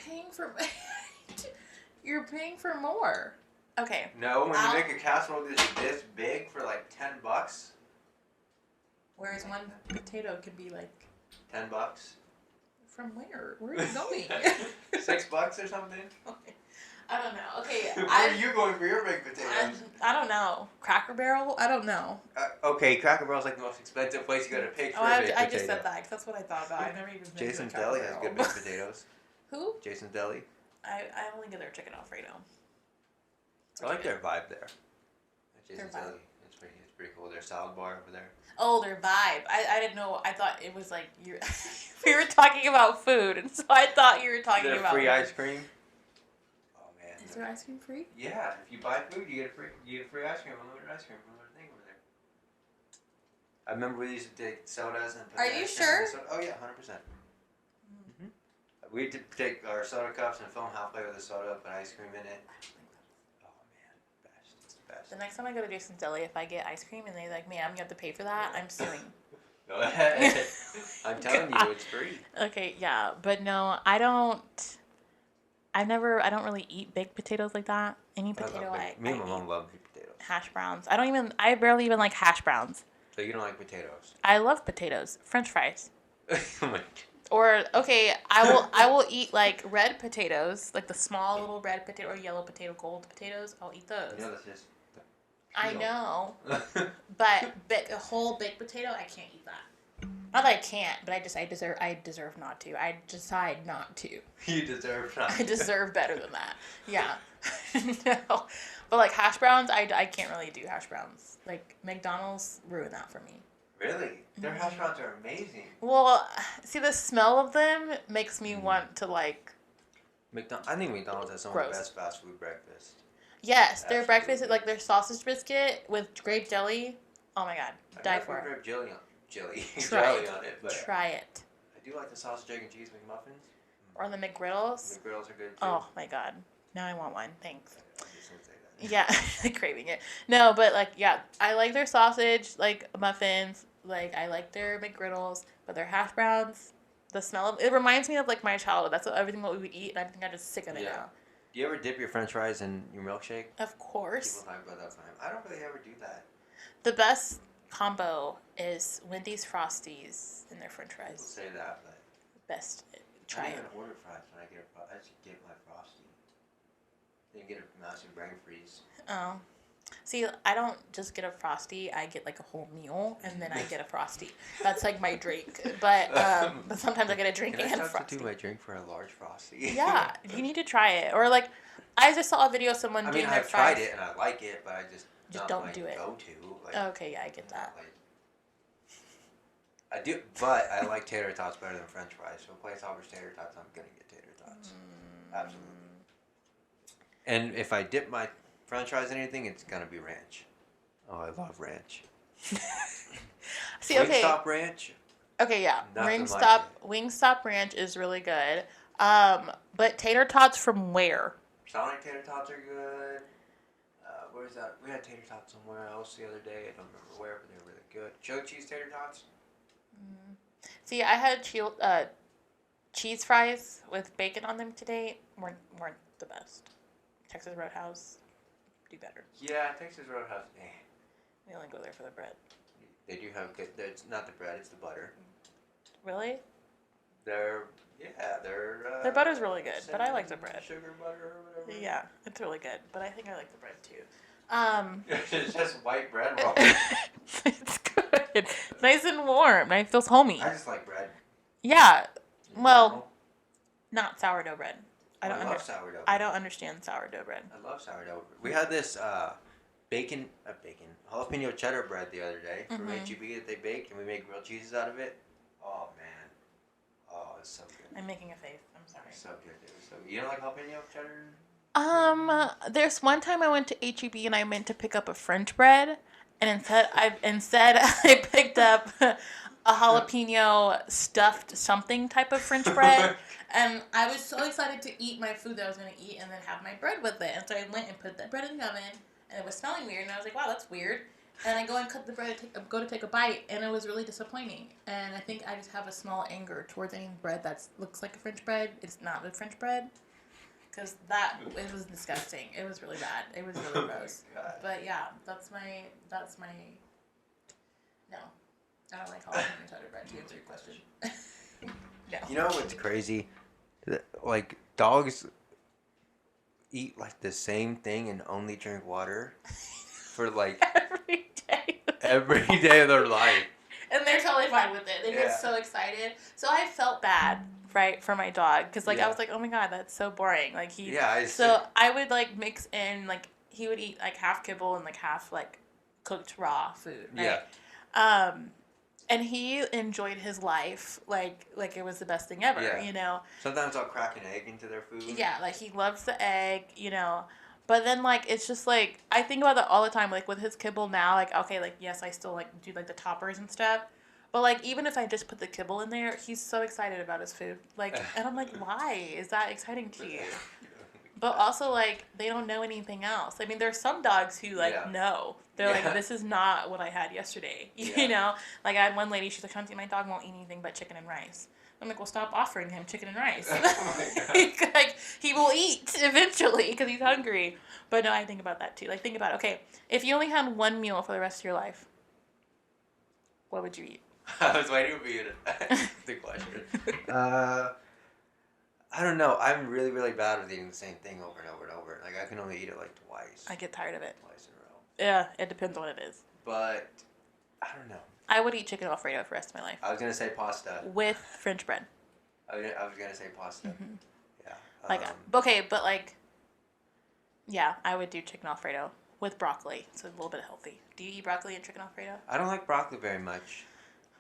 paying for more. Okay. No, when you make a casserole this big for like $10. Whereas one potato could be like... $10? From where? Where are you going? $6 or something? Okay. I don't know. Okay. Where are you going for your baked potatoes? I don't know. Cracker Barrel? I don't know. Okay, Cracker Barrel's like the most expensive place you got to pay for a baked potato. I just said that because that's what I thought about. I've never even been Jason's to a Cracker Deli has Barrel. good baked potatoes. Who? Jason's Deli. I only get their chicken Alfredo. I like their vibe there. Jason's Their vibe. Deli. It's pretty cool. Their salad bar over there. Oh, their vibe. I didn't know. I thought it was like you. We were talking about food, and so I thought you were talking Their about free ice cream. Oh man. Is there ice cream free? Yeah, if you buy food, you get free ice cream, unlimited ice cream from the thing over there. I remember we used to take sodas and. Are you sure? Oh yeah, 100%. We did take our soda cups and fill them halfway with a soda, put ice cream in it. Oh man, best. It's the best. The next time I go to Jason's Deli, if I get ice cream and they're like, "Ma'am, you have to pay for that," I'm suing. Go ahead. I'm telling you, it's free. Okay, yeah, but no, I don't really eat baked potatoes like that. Any potato Me and my mom love baked potatoes. Hash browns. I barely even like hash browns. So you don't like potatoes? I love potatoes. French fries. Oh my God. Or, okay, I will eat like red potatoes, like the small little red potato or yellow potato, gold potatoes. I'll eat those. You know that's just I know, but a whole baked potato, I can't eat that. Not that I can't, but I deserve not to. I decide not to. You deserve not. I deserve better than that. Yeah. No. But like hash browns, I can't really do hash browns. Like McDonald's ruined that for me. Really? Their hash browns are amazing. Well, see, the smell of them makes me want to, like... I think McDonald's has some of the best fast food breakfast. Yes, their breakfast is like their sausage biscuit with grape jelly. Oh my god, die for it. Grape jelly on it. But try it. I do like the sausage, egg, and cheese McMuffins. Or the McGriddles. McGriddles are good too. Oh my god, now I want one. Thanks. I just don't say that. Yeah, craving it. No, but like, yeah, I like their sausage, like muffins. Like, I like their McGriddles, but their hash browns, the smell of it reminds me of like my childhood. That's everything what we would eat, and I think I'm just sick of it now. Do you ever dip your French fries in your milkshake? Of course. People talk about that time. I don't really ever do that. The best combo is Wendy's Frosties and their French fries. People say that, but best. Try I it. don't even order fries when I just get my Frosty. Then get a massive brain freeze. Oh. See, I don't just get a Frosty. I get like a whole meal, and then I get a Frosty. That's like my drink. But sometimes I get a drink and a Frosty. I do my drink for a large Frosty. Yeah, you need to try it. Or like, I just saw a video of someone doing their fries. I've tried it and I like it, but I just don't do it. Okay, yeah, I get that. I do, but I like tater tots better than French fries. So if a place offers tater tots, I'm gonna get tater tots. Absolutely. And if I dip my French fries in anything, it's gonna be ranch. Oh, I love ranch. See, okay. Wingstop ranch. Okay, yeah. Wingstop ranch is really good. But tater tots from where? Sonic tater tots are good. Where's that? We had tater tots somewhere else the other day. I don't remember where, but they're really good. Chili cheese tater tots. See, I had cheese fries with bacon on them today. weren't the best. Texas Roadhouse, do better. Yeah, Texas Roadhouse. We only go there for the bread. They do have good. It's not the bread; it's the butter. Really? Their butter's really good, but I like the bread. Sugar butter or whatever. Yeah, it's really good, but I think I like the bread too. It's just white bread roll. It's good. It's nice and warm. It feels homey. I just like bread. Yeah. Well, not sourdough bread. I love sourdough. I don't understand sourdough bread. I love sourdough. We had this jalapeno cheddar bread the other day from H-E-B that they baked, and we made grilled cheeses out of it. Oh man, it's so good. I'm making a face. I'm sorry. It's so good. It was so good. You don't like jalapeno cheddar? There's one time I went to H-E-B and I meant to pick up a French bread, and instead I picked up a jalapeno stuffed something type of French bread. And I was so excited to eat my food that I was going to eat and then have my bread with it. And so I went and put that bread in the oven, and it was smelling weird. And I was like, wow, that's weird. And I go and cut the bread, go to take a bite, and it was really disappointing. And I think I just have a small anger towards any bread that looks like a French bread. It's not a French bread. Because it was disgusting. It was really bad. It was really gross. But yeah, that's my, no. I don't like jalapeno cheddar bread, to answer your question. No. You know what's crazy? Like, dogs eat like the same thing and only drink water for like every day of their life. And they're totally fine with it. They get so excited. So I felt bad, right, for my dog, because like I was like, oh my god, that's so boring. Like I would like mix in, like he would eat like half kibble and like half like cooked raw food, right? Yeah. And he enjoyed his life like it was the best thing ever, you know. Sometimes I'll crack an egg into their food. Yeah, like he loves the egg, you know. But then like it's just like I think about that all the time. Like with his kibble now, like okay, like yes, I still like do like the toppers and stuff. But like even if I just put the kibble in there, he's so excited about his food. Like, and I'm like, why is that exciting to you? But also, like, they don't know anything else. I mean, there's some dogs who, like, know. They're like, this is not what I had yesterday. You know? Like, I had one lady, she's like, Shanti, my dog won't eat anything but chicken and rice. I'm like, well, stop offering him chicken and rice. Like, he will eat eventually because he's hungry. But no, I think about that, too. Like, think about, okay, if you only had one meal for the rest of your life, what would you eat? I was waiting for you to the question. I don't know. I'm really, really bad with eating the same thing over and over and over. Like, I can only eat it, like, twice. I get tired of it. Twice in a row. Yeah, it depends on what it is. But, I don't know. I would eat chicken Alfredo for the rest of my life. I was going to say pasta. With French bread. I was going to say pasta. Mm-hmm. Yeah. Like, okay, but, like, yeah, I would do chicken Alfredo with broccoli. It's a little bit healthy. Do you eat broccoli and chicken Alfredo? I don't like broccoli very much.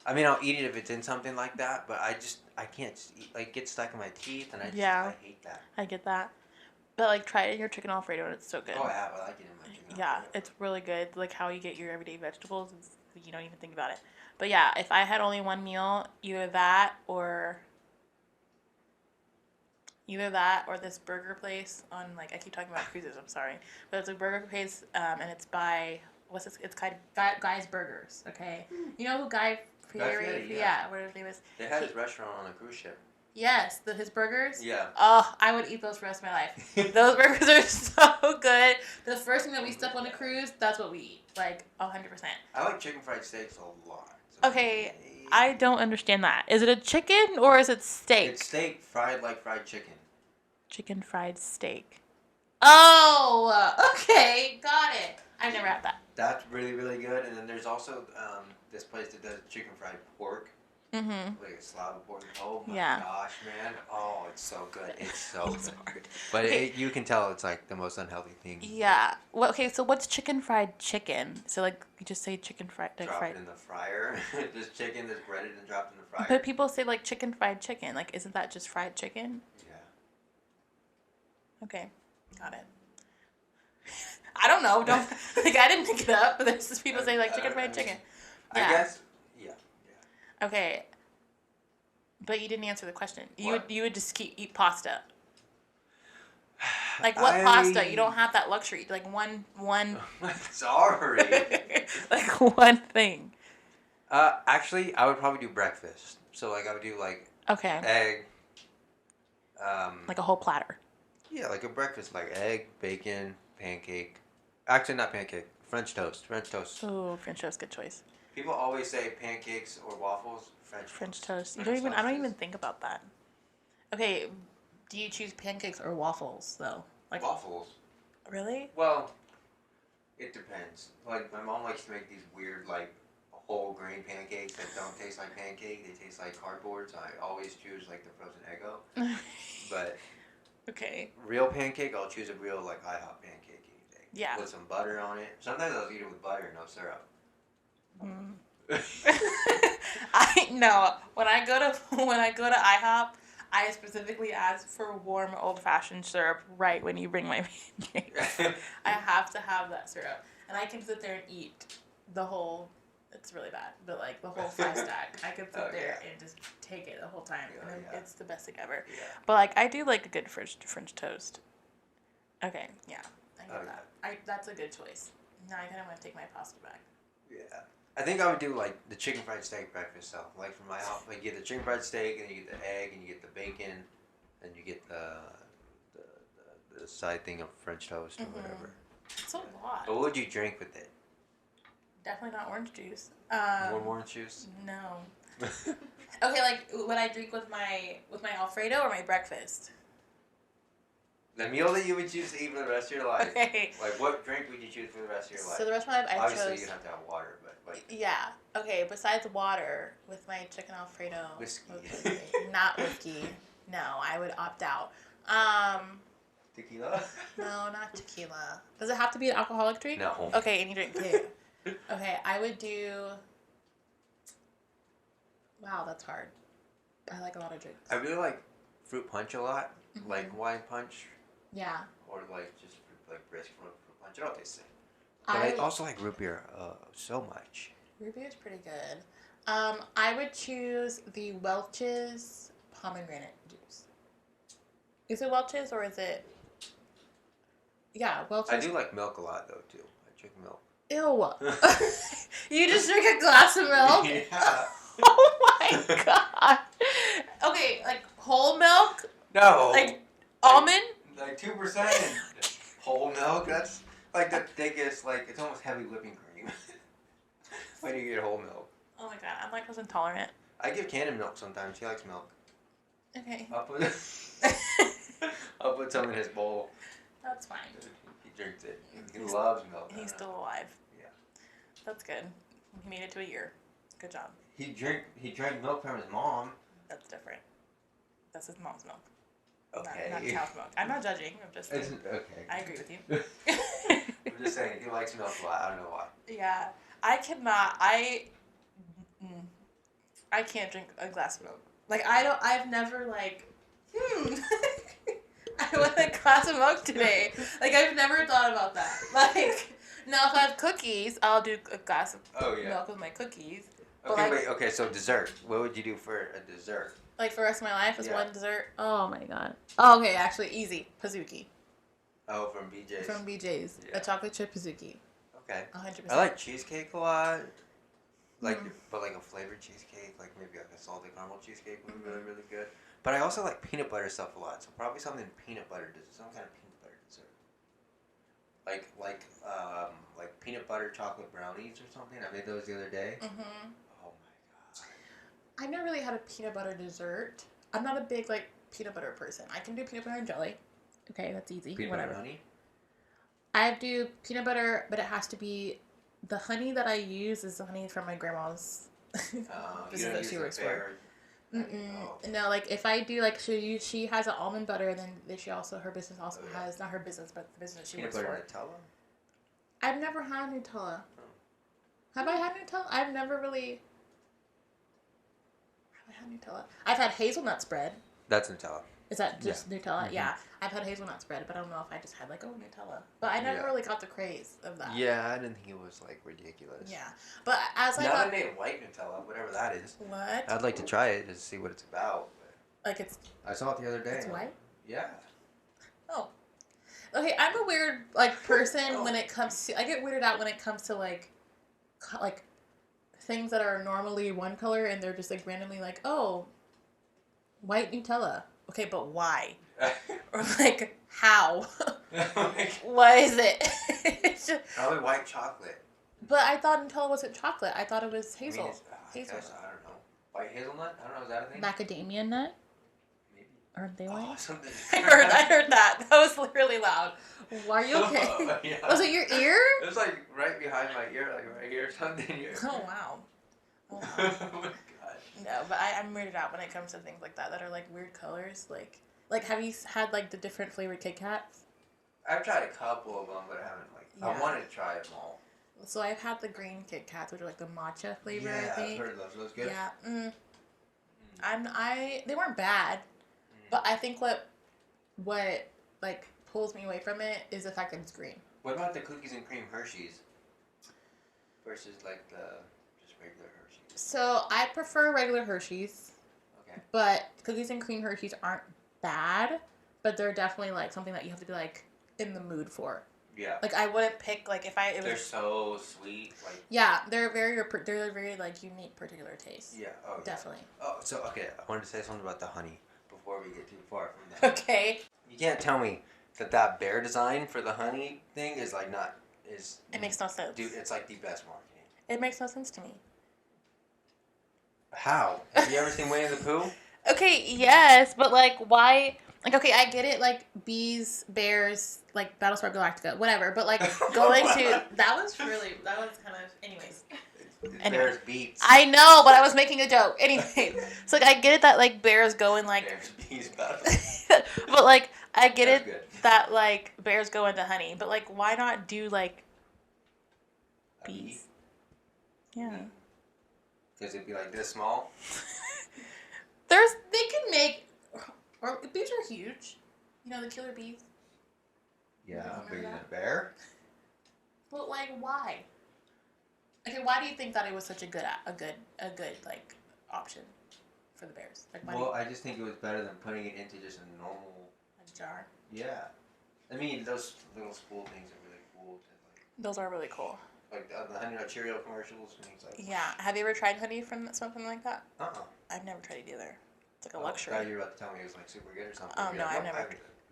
I mean, I'll eat it if it's in something like that, but I can't just eat, like, get stuck in my teeth, and I hate that. I get that. But, like, try it in your chicken Alfredo, and it's so good. Oh, I have. I like it in my chicken Yeah, Alfredo. it's really good. Like, how you get your everyday vegetables, you don't even think about it. But, yeah, if I had only one meal, either that or this burger place on, like, I keep talking about cruises, I'm sorry. But it's a burger place, and it's by, it's Guy's Burgers, okay? You know who Guy Fieri? Yeah, whatever his name is. They had his restaurant on a cruise ship. Yes, his burgers. Yeah. Oh, I would eat those for the rest of my life. Those burgers are so good. The first thing that we step on a cruise, that's what we eat. Like, 100%. I like chicken fried steaks a lot. Okay, I don't understand that. Is it a chicken or is it steak? It's steak fried like fried chicken. Chicken fried steak. Oh, okay, got it. I've never had that. That's really, really good. And then there's also this place that does chicken fried pork. Mm-hmm. Like a slab of pork. Oh my Yeah. gosh, man. Oh, it's so good. It's so It's good. hard. But Okay. you can tell it's like the most unhealthy thing. Yeah. Well, okay, so what's chicken fried chicken? So, like, you just say chicken fried... Like, Drop fried. it in the fryer. Just chicken that's breaded and dropped in the fryer. But people say, like, chicken fried chicken. Like, isn't that just fried chicken? Yeah. Okay. Got it. I don't know. Don't like I didn't pick it up, but there's just people saying like chicken fried chicken. Yeah. I guess. Yeah. Okay. But you didn't answer the question. What? You would just eat pasta. Like what pasta? You don't have that luxury. Like one. Sorry. Like one thing. Actually, I would probably do breakfast. So like I would do like Okay. egg. Like a whole platter. Yeah, like a breakfast, like egg, bacon, pancake. Actually, not pancake. French toast. French toast. Ooh, French toast, good choice. People always say pancakes or waffles. French toast. I don't even think about that. Okay, do you choose pancakes or waffles though? Like Waffles. Really? Well, it depends. Like my mom likes to make these weird like whole grain pancakes that don't taste like pancake. They taste like cardboard. So I always choose like the frozen Eggo. But okay. real pancake, I'll choose a real like IHOP pancake any day. Yeah. With some butter on it. Sometimes I'll eat it with butter and no syrup. I know. When I go to IHOP, I specifically ask for warm old-fashioned syrup right when you bring my pancakes. I have to have that syrup. And I can sit there and eat the whole, it's really bad, but like the whole 5-stack. I could sit there and just take it the whole time. And it's the best thing ever. Yeah. But like I do like a good French toast. Okay, yeah. I get that. That's a good choice. Now I kind of want to take my pasta back. Yeah. I think I would do like the chicken fried steak breakfast stuff. Like from my house, like you get the chicken fried steak and you get the egg and you get the bacon and you get the side thing of French toast or whatever. It's a lot. But what would you drink with it? Definitely not orange juice. More orange juice? No. Okay, like what I drink with my Alfredo or my breakfast. The meal that you would choose to eat for the rest of your life. Okay. Like what drink would you choose for the rest of your life? So the rest of my life I Obviously, chose. you have to have water, but like. Yeah. Okay. Besides water, with my chicken Alfredo. Whiskey. Not whiskey. No, I would opt out. Tequila? No, not tequila. Does it have to be an alcoholic drink? No. Okay, any drink. Okay, I would do. Wow, that's hard. I like a lot of drinks. I really like fruit punch a lot. Mm-hmm. Like wine punch. Yeah. Or like just like brisk fruit punch. It all tastes the same. But I also like root beer so much. Root beer is pretty good. I would choose the Welch's pomegranate juice. Is it Welch's or is it? Yeah, Welch's. I do like milk a lot though too. I drink milk. Ew. You just drink a glass of milk? Yeah. Oh my god. Okay, like whole milk? No. Like almond? Like 2% whole milk. That's like the thickest. Like it's almost heavy whipping cream. When you get whole milk. Oh my god, I'm lactose intolerant. I give Cannon milk sometimes. He likes milk. Okay. I'll put some in his bowl. That's fine. He drinks it. He loves milk. He's still alive. Yeah. That's good. He made it to a year. Good job. He drank milk from his mom. That's different. That's his mom's milk. Okay. Not cow's milk. I'm not judging. I'm just. It's, okay. I agree with you. I'm just saying, he likes milk a lot. I don't know why. Yeah, I cannot. I can't drink a glass of milk. Like, I've never, like, I want a glass of milk today. Like, I've never thought about that. Like, now if I have cookies, I'll do a glass of milk with my cookies. Okay, wait, okay, so dessert. What would you do for a dessert? Like, for the rest of my life, as one dessert? Oh, my God. Oh, okay, actually, easy. Pizookie. Oh, from BJ's? From BJ's. Yeah. A chocolate chip Pizookie. Okay. 100%. I like cheesecake a lot. Like, but like a flavored cheesecake, like maybe like a salted caramel cheesecake would be really, really good. But I also like peanut butter stuff a lot, so probably something peanut butter, some kind of peanut butter dessert. Like peanut butter chocolate brownies or something. I made those the other day. Mm-hmm. Oh my god. I've never really had a peanut butter dessert. I'm not a big like peanut butter person. I can do peanut butter and jelly. Okay, that's easy. Peanut butter and honey? I do peanut butter, but it has to be the honey that I use is the honey from my grandma's business that she works for. No, like if I do like she has an almond butter, and then she also her business also has not her business but the business she works for. Peanut butter Nutella? I've never had Nutella. Have I had Nutella? I've never really. Have I had Nutella? I've had hazelnut spread. That's Nutella. Is that just Nutella? Mm-hmm. Yeah. I've had hazelnut spread, but I don't know if I just had like, Nutella. But I never really got the craze of that. Yeah, I didn't think it was like ridiculous. Yeah. But as I now they made white Nutella, whatever that is. What? I'd like to try it to see what it's about. Like it's... I saw it the other day. It's white? Yeah. Oh. Okay, I'm a weird like person when it comes to... I get weirded out when it comes to like things that are normally one color and they're just like randomly like, oh, white Nutella. Okay, but why? Or like, how? What is it? It's just... Probably white chocolate. But I thought Nutella wasn't chocolate. I thought it was hazel. I don't know. White hazelnut? I don't know. Is that a thing? Macadamia nut? Maybe. Aren't they white? Something. I heard that. That was really loud. Why are you okay? Yeah. Was it your ear? It was like right behind my ear, like right here or something. Oh, wow. Oh my god. No, but I'm weirded out when it comes to things like that are like weird colors. Like have you had like the different flavored Kit Kats? I've tried a couple of them, but I haven't like. Yeah. I want to try them all. So I've had the green Kit Kats, which are like the matcha flavor. I think. I've heard of those. Those good. Yeah. They weren't bad, but I think what like pulls me away from it is the fact that it's green. What about the cookies and cream Hershey's versus like the just regular Hershey's? So I prefer regular Hershey's. Okay. But cookies and cream Hershey's aren't bad, but they're definitely like something that you have to be like in the mood for. Yeah. Like I wouldn't pick like if I. They're so sweet. Like. Yeah, they're very like unique, particular taste. Yeah. Oh. Definitely. Yeah. Oh, so okay. I wanted to say something about the honey before we get too far from that. Okay. You can't tell me that bear design for the honey thing is like not is. It makes no sense. Dude, it's like the best marketing. It makes no sense to me. How? Have you ever seen Winnie the Pooh? Okay, yes, but like why? Like, okay, I get it, like, bees, bears, like, Battlestar Galactica, whatever, but, like, going to... That was kind of... Anyways. Bears beats. I know, but I was making a joke. Anyway. So, like, I get it that, like, bears go in, like... Bears, bees, battle. But, like, I get it that, like, bears go into honey, but, like, why not do, like, bees? Yeah. Because it'd be, like, this small? They can make... Or bees are huge. You know, the killer bees. Yeah, bigger than a bear. But like, why? Okay, why do you think that it was such a good like option for the bears? Like, I just think it was better than putting it into just a normal jar. Yeah, I mean those little spool things are really cool. Those are really cool. Like the Honey Nut Cheerio commercials and things like. Yeah, have you ever tried honey from something like that? I've never tried it either. It's like a luxury. I thought you were about to tell me it was like super good or something. Oh no, I've never.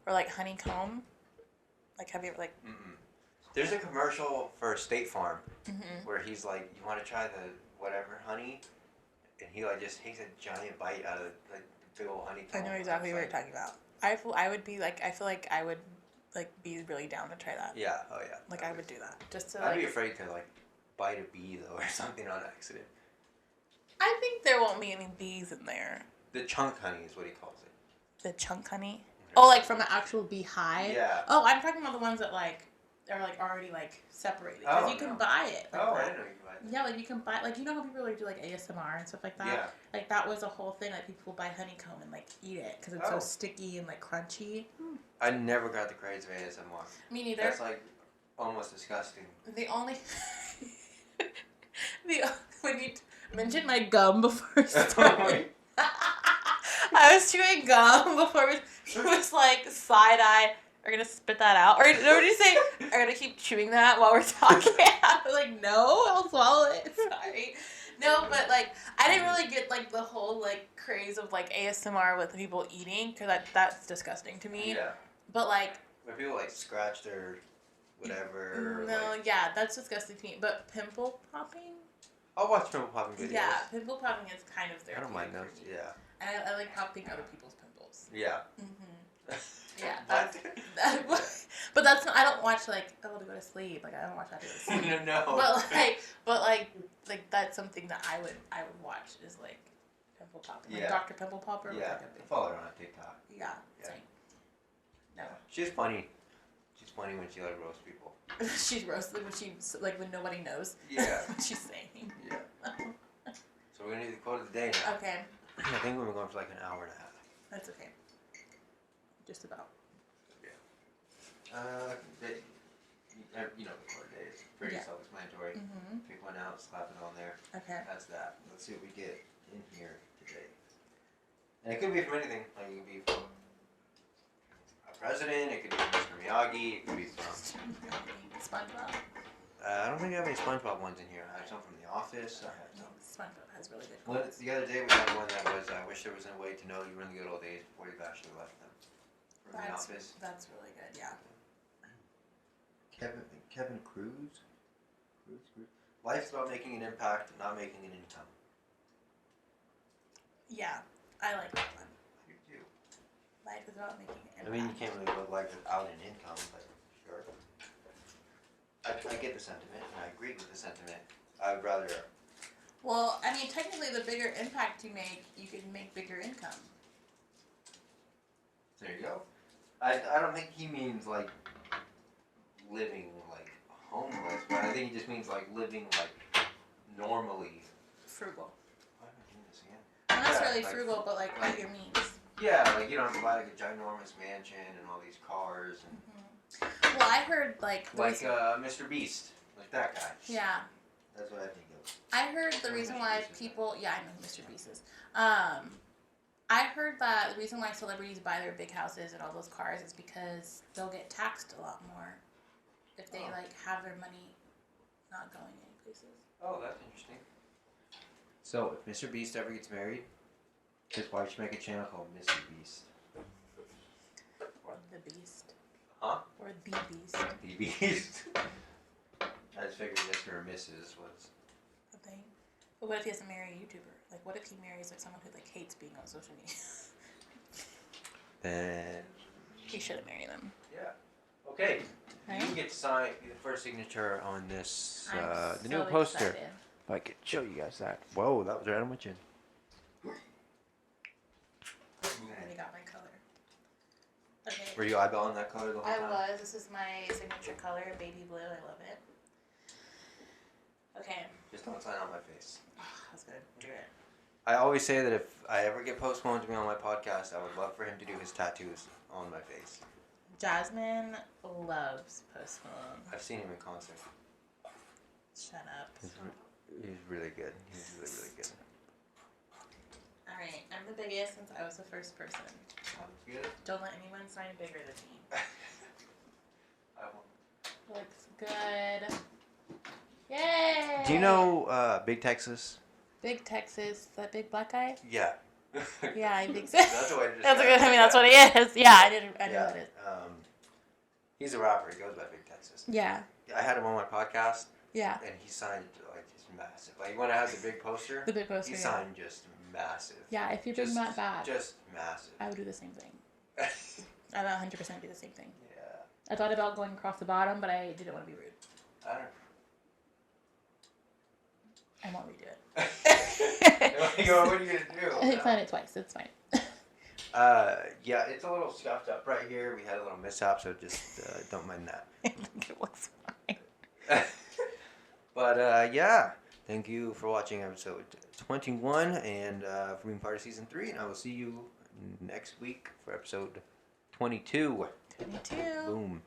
Or like honeycomb. Like, have you ever like? There's a commercial for State Farm where he's like, "You want to try the whatever honey?" And he like just takes a giant bite out of like the big old honeycomb. I know exactly what you're talking about. I would be like, I feel like I would like be really down to try that. Yeah. Oh yeah. Like I would do that just to. I'd be afraid to like bite a bee though or something on accident. I think there won't be any bees in there. The chunk honey is what he calls it. The chunk honey? Oh, like from an actual beehive? Yeah. Oh, I'm talking about the ones that like, are like already like separated because you can buy it. Like, I didn't know you could buy it. Yeah, like you can buy, like, you know how people like do like ASMR and stuff like that. Yeah. Like that was a whole thing. Like people buy honeycomb and like eat it because it's so sticky and like crunchy. I never got the craze of ASMR. Me neither. That's like almost disgusting. The only when you mentioned my gum before we started. I was chewing gum before it was like side eye. Are gonna spit that out? Or what did you say? Are gonna keep chewing that while we're talking? I was like, no, I'll swallow it. Sorry. No, but like I didn't really get like the whole like craze of like ASMR with people eating because that's disgusting to me. Yeah. But like when people like scratch their whatever. No, yeah, that's disgusting to me. But pimple popping. I'll watch pimple popping videos. Yeah, pimple popping is kind of therapeutic. I don't mind those. Yeah. And I like popping other people's pimples. Yeah. Yeah, but that's not. I don't watch like to go to sleep. Like I don't watch that to go to sleep. No. But like that's something that I would watch is like pimple popping. Like Dr. Pimple Popper. Yeah. I follow her on TikTok. Yeah. Same. No. She's funny. She's funny when she like roasts people. She's roasted when she's like when nobody knows. Yeah. What she's saying. Yeah. So we're gonna do the quote of the day now. Okay. I think we've been going for like an hour and a half. That's okay. Just about. Yeah. You know the quote of the day is pretty self-explanatory. Pick one out, slap it on there. Okay. That's that. Let's see what we get in here today. And it could be from anything. Like it could be from a president. It could be from Mr. Miyagi. It could be from SpongeBob. I don't think I have any SpongeBob ones in here. I have some from The Office. I have some. SpongeBob has really good Well, quotes. the other day we had one that was, I wish there was a way to know you were in the good old days before you've actually left them. From The Office. That's really good, yeah. Kevin Cruz? Life's about making an impact, not making an income. Yeah, I like that one. You do. Life is about making an impact. I mean, you can't really live life without an income, but sure. I get the sentiment, and I agree with the sentiment. I would rather... Well, I mean, technically, the bigger impact you can make bigger income. There you go. I don't think he means, like, living, like, homeless, but I think he just means, like, living, like, normally. Frugal. Why am I doing this again? Not necessarily frugal, but, like your means. Yeah, like, you don't have to buy, like, a ginormous mansion and all these cars. And Well, I heard, like... Mr. Beast. Like that guy. Yeah. That's what I think of. I heard the reason why people... Yeah, I know who Mr. Beast is. I heard that the reason why celebrities buy their big houses and all those cars is because they'll get taxed a lot more if they, like, have their money not going any places. Oh, that's interesting. So, if Mr. Beast ever gets married, his wife should make a channel called Mr. Beast. Or the Beast. Huh? Or the Beast. The Beast. I just figured Mr. or Mrs. was... A thing. But what if he doesn't marry a YouTuber? Like, what if he marries, like, someone who, like, hates being on social media? Then... He shouldn't marry them. Yeah. Okay. Right? You get to sign the first signature on this, I'm the so new poster. excited. If I could show you guys that. Whoa, that was right on my chin. I already got my color. Okay. Were you eyeballing that color the whole time? I was. This is my signature color, baby blue. I love it. Okay. Just don't sign on my face. Oh, I was gonna do it. I always say that if I ever get Post Malone to be on my podcast, I would love for him to do his tattoos on my face. Jasmine loves Post Malone. I've seen him in concert. Shut up. He's really good. He's really, really good. Alright, I'm the biggest since I was the first person. Sounds good. Don't let anyone sign bigger than me. I won't. Looks good. Yay! Do you know Big Texas? Big Texas, that big black guy? Yeah. Yeah, I think so. That's the way to describe That's a good. I it, mean, that's what he is. Yeah, I know what it is. He's a rapper. He goes by Big Texas. Yeah. I had him on my podcast. Yeah. And he signed like just massive. Like when I had the big poster. The big poster. He signed just massive. Yeah, if you're big that bad. Just massive. I would do the same thing. I would 100% do the same thing. Yeah. I thought about going across the bottom, but I didn't want to be rude. I won't redo it. What are you gonna do? Sign it twice. It's fine. Yeah, it's a little scuffed up right here. We had a little mishap, so just don't mind that. looks fine. But yeah, thank you for watching episode 21 and for being part of season 3. And I will see you next week for episode 22. 22. Boom.